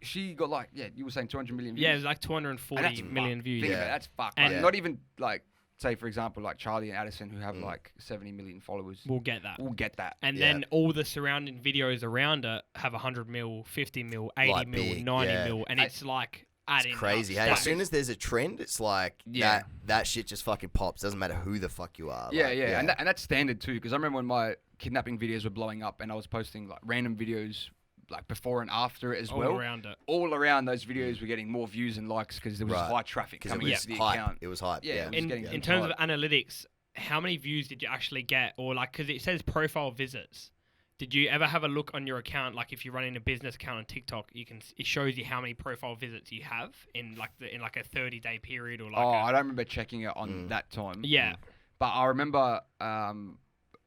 she got like, you were saying 200 million views.
Yeah, it was like
And
240
that's
million
fucked.
views.
Think
Yeah.
about it, that's fucked.
And-
Like,
Yeah.
not even like, say for example, like Charlie and Addison who have like 70 million followers.
We'll get that.
Will get that.
And
Yeah.
then all the surrounding videos around it have 100 mil, 50 mil, 80
Like
mil,
big,
90
yeah.
mil, and it's like adding
It's crazy.
up
Hey, as
stacks.
soon as there's a trend, it's like
Yeah.
that shit just fucking pops. Doesn't matter who the fuck you are.
Yeah,
like,
yeah, and that's standard too. Because I remember when my kidnapping videos were blowing up, and I was posting like random videos, like before and after it as
all
well.
around it.
All around those videos were getting more views and likes because there was
Right.
high traffic
because it
coming
was
into the
hype.
account.
It was hype.
Yeah,
Yeah.
it was getting
In
huge
terms of
hype.
analytics, how many views did you actually get? Or like, because it says profile visits. Did you ever have a look on your account? Like, if you're running a business account on TikTok, it shows you how many profile visits you have in like a 30-day period or like.
I don't remember checking it on that time.
Yeah.
But I remember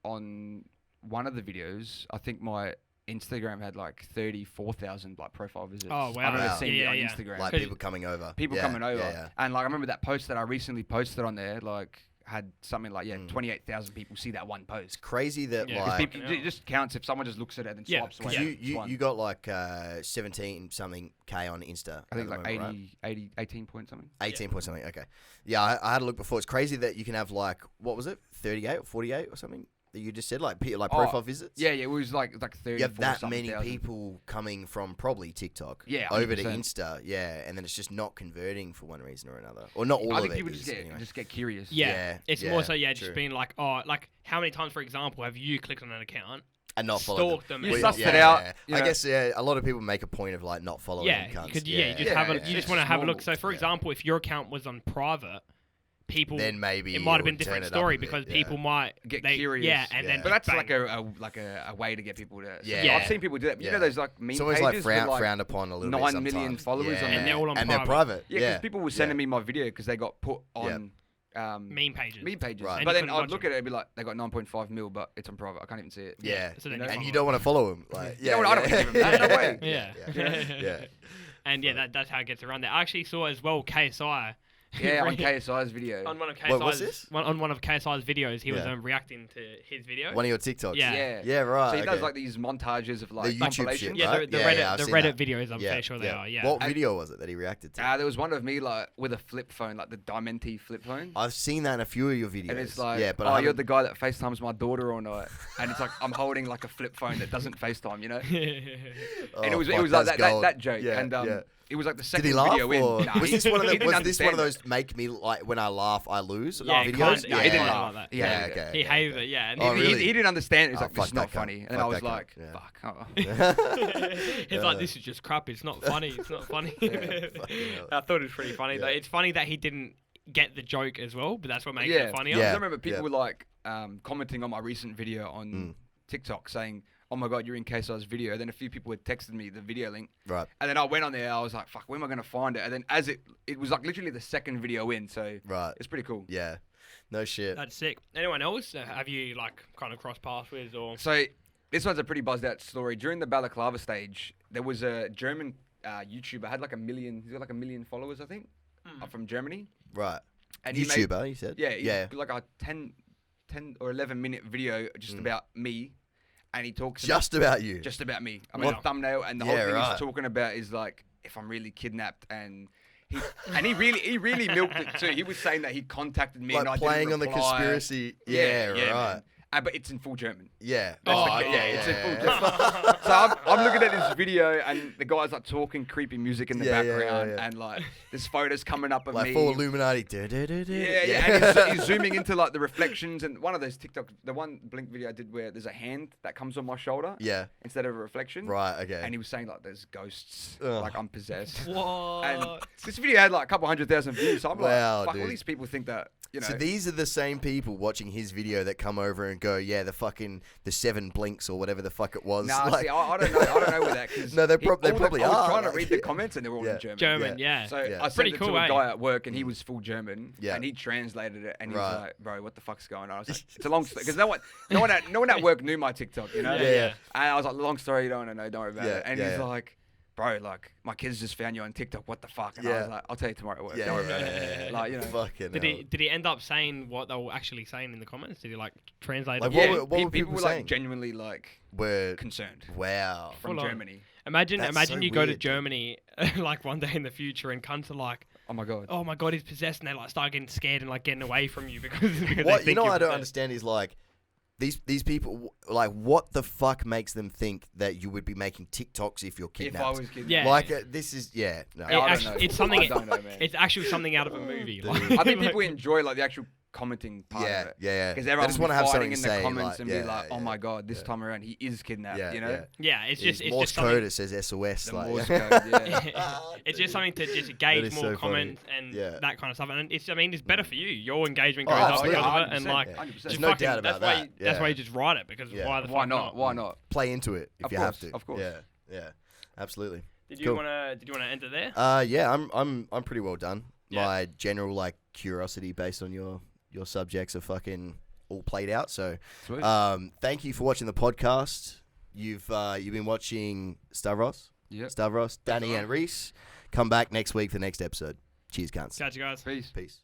on one of the videos, I think my Instagram had like 34,000 like profile visits.
Oh, wow.
I remember
Wow.
seeing it on
Yeah.
Instagram.
Like people coming over.
People
Yeah,
coming over.
Yeah.
And like I remember that post that I recently posted on there, like had something like 28,000 people see that one post.
It's crazy that
Yeah.
like.
People, it just counts if someone just looks at it and then
Yeah,
swipes away.
Cause
It's one.
you got like 17 something K on Insta.
I think
at
like
the moment, right?
18 point something.
18 point something. Okay. Yeah, I had a look before. It's crazy that you can have like, what was it? 38 or 48 or something that you just said, like profile visits.
Yeah, it was like 30.
You have that many people coming from probably TikTok.
Yeah,
over to
100%.
Insta. Yeah, and then it's just not converting for one reason or another, or not all
I
of
think
it.
people
is,
just
anyway.
get curious.
Yeah. It's more so,
true.
just being like, oh, like how many times, for example, have you clicked on an account,
And not follow
stalked them?
You
and-
sussed it out, you
I
know.
guess a lot of people make a point of like not following.
Yeah,
cunts.
you just
Yeah,
you
it's
just want to have a look.
normal.
So, for example, if your account was on private, people
Then maybe
it might have
it
been a
would
different
turn it up
story
a bit,
because
yeah.
people might
Get
they,
curious.
Yeah, and
Yeah.
then
But that's
bang.
like a way to get people to.
Yeah.
I've seen people do that. You
Yeah.
know those like meme
It's always
pages
like
with,
frowned upon a little bit
9
sometimes.
million followers
yeah.
on
And they're all on
and they're private.
Yeah, because people were sending me my video because they got put on
meme pages.
meme pages.
Right.
And
But
you
then
couldn't
I'd
watch
look
them.
at it and be like, they got 9.5 mil, but it's on private. I can't even see it.
Yeah,
So then
you know?
you
and
follow
you don't want to follow him. Like,
You know what? I don't want to give them that. No way.
Yeah.
yeah.
And yeah, that's how it gets around there. I actually saw as well KSI.
Yeah, on KSI's video.
On one of
Wait, what's
KSI's
this?
on one of KSI's videos, he was
Yeah.
reacting to his video.
One of your TikToks.
Yeah.
Yeah, right.
So he does
okay.
like these montages of like
The YouTube shit,
compilations.
Yeah,
right?
the
Yeah,
Reddit,
yeah, I've
the
seen
Reddit
that.
videos. I'm fair sure they are. Yeah.
What video was it that he reacted to?
There was one of me like with a flip phone, like the Diamante flip phone.
I've seen that in a few of your videos.
And it's like,
yeah, but
oh,
I
you're
haven't-
the guy that FaceTimes my daughter all night. And it's like, I'm holding like a flip phone that doesn't FaceTime, you know?
Oh,
And it was
fuck,
like
that's
that
gold.
joke.
Yeah,
and
yeah.
it was like the
Did
second
he laugh?
video in.
Or
Nah,
was
he-
this one of
he
the,
didn't
was this one of
understand
those make me like when I laugh I lose
Yeah,
videos?
kinda,
yeah, he didn't
kinda
laugh.
like that.
Yeah,
Yeah,
okay.
okay.
He hated it, yeah. And
Oh,
He,
really?
he didn't understand. He was
Oh,
like, this
fuck
is not
that cunt.
funny. And then
Fuck
I was
that cunt.
like,
Yeah.
fuck. Oh.
He's like, this is just crap. It's not funny. It's not funny.
fucking hell.
I thought it was pretty funny though.
Yeah.
It's funny that he didn't get the joke as well, but that's what makes
Yeah.
it funnier.
Yeah.
I remember people
yeah.
were like commenting on my recent video on TikTok saying, oh my God, you're in KSI's video. Then a few people had texted me the video link.
Right.
And then I went on there. I was like, fuck, where am I going to find it? And then as it was like literally the second video in. So
Right.
it's pretty cool.
Yeah. No shit.
That's sick. Anyone else have you like kind of crossed paths with or?
So this one's a pretty buzzed out story. During the balaclava stage, there was a German YouTuber, had like 1 million, he's got like 1 million followers, I think, from Germany.
Right.
And he made,
YouTuber, you said?
yeah,
Yeah.
like a 10 or 11 minute video just about me. And he talks
Just about you.
just about me. I mean,
What?
the thumbnail and the
Yeah,
whole thing
right.
he's talking about is like if I'm really kidnapped and he really milked it too. He was saying that he contacted me and I
like
didn't
playing on the
reply.
conspiracy. Yeah, right.
man. But it's in full German.
Yeah.
That's
Oh,
the,
yeah,
it's in full
yeah.
German. So I'm looking at this video and the guy's like talking creepy music in the
Yeah, yeah,
background
yeah.
and like there's photos coming up of
Like
me.
full Illuminati.
Yeah. And he's zooming into like the reflections and one of those TikTok, the one Blink video I did where there's a hand that comes on my shoulder
Yeah.
instead of a reflection.
Right, okay.
And he was saying like there's ghosts,
Ugh.
like I'm possessed.
What?
And this video had like a couple 100,000 views. So I'm
Wow,
like, fuck,
dude.
all these people think that, you know.
So these are the same people watching his video that come over and go, yeah, the 7 blinks or whatever the fuck it was.
Nah,
like,
see, I don't know. I don't know with that. Cause
No, they
he-
probably
all the-
are,
I was trying to
like,
read the comments and they were all
yeah.
in German.
German, yeah.
So
Yeah.
I sent
Pretty
it
cool,
to a
eh?
guy at work and he was full German.
Yeah.
And he translated it and he
Right.
was like, bro, what the fuck's going on? I was like, it's a long story. Because no one at work knew my TikTok, you know?
Yeah.
And I was like, long story, you don't want to know, don't worry about
Yeah,
it. And
yeah,
he's
yeah.
like, bro, like, my kids just found you on TikTok, what the fuck? And I
Yeah.
was like, I'll tell you tomorrow at work,
Yeah,
don't worry about
yeah,
it.
yeah.
Like, you know.
Fucking
Did
hell.
he end up saying what they were actually saying in the comments? Did he like translate
Like,
it?
what
Yeah,
were- what were
people
people
were
saying?
like genuinely like
Were
concerned
wow.
from
Full on.
Germany.
Imagine
That's so
you go to
weird, dude.
Germany like one day in the future and cunts are like,
Oh my God.
oh my god, he's possessed, and they like start getting scared and like getting away from you because they
What you
think
know
you're
I don't
possessed.
understand is like these people like what the fuck makes them think that you would be making TikToks if you're
If I
kidnapped?
was kidnapped.
Yeah.
Like this is no.
It
I don't
actu-
know.
it's something.
I don't know, man.
It's actually something out of a movie.
Dude.
Like,
I think
like-
people enjoy like the actual commenting part
Yeah,
of it.
yeah.
Because
They
everyone
just
will
wanna
be
have
fighting
something
in
to
the
say,
comments
like,
and
yeah,
be like, oh
yeah,
my God, this
yeah.
time around he is kidnapped,
Yeah,
you know?
yeah.
yeah, it's just
Morse
something.
code. It says SOS.
The
Like,
Morse code, yeah.
It's just something to just
That
gauge
is
more
so funny.
comments and
Yeah.
that kind of stuff. And it's, I mean, it's better for you. Your engagement
Oh,
goes up
absolutely.
because of it, and
100%,
like,
yeah. 100%.
just
There's no
fucking-
doubt about
that's why
that.
That's why
Yeah.
you just write it because
Yeah.
why the
Why
fuck
not? Why not?
play into it if
Of
you
course,
have to.
of course.
Yeah, absolutely.
Did you
Cool.
wanna end it there?
Yeah, I'm pretty well done.
Yeah.
My general like curiosity based on your subjects are fucking all played out. So,
Sweet.
thank you for watching the podcast. You've been watching Stavros, Danny, and Reese. Come back next week for the next episode. Cheers, cunts.
Catch you guys.
Peace.
Peace.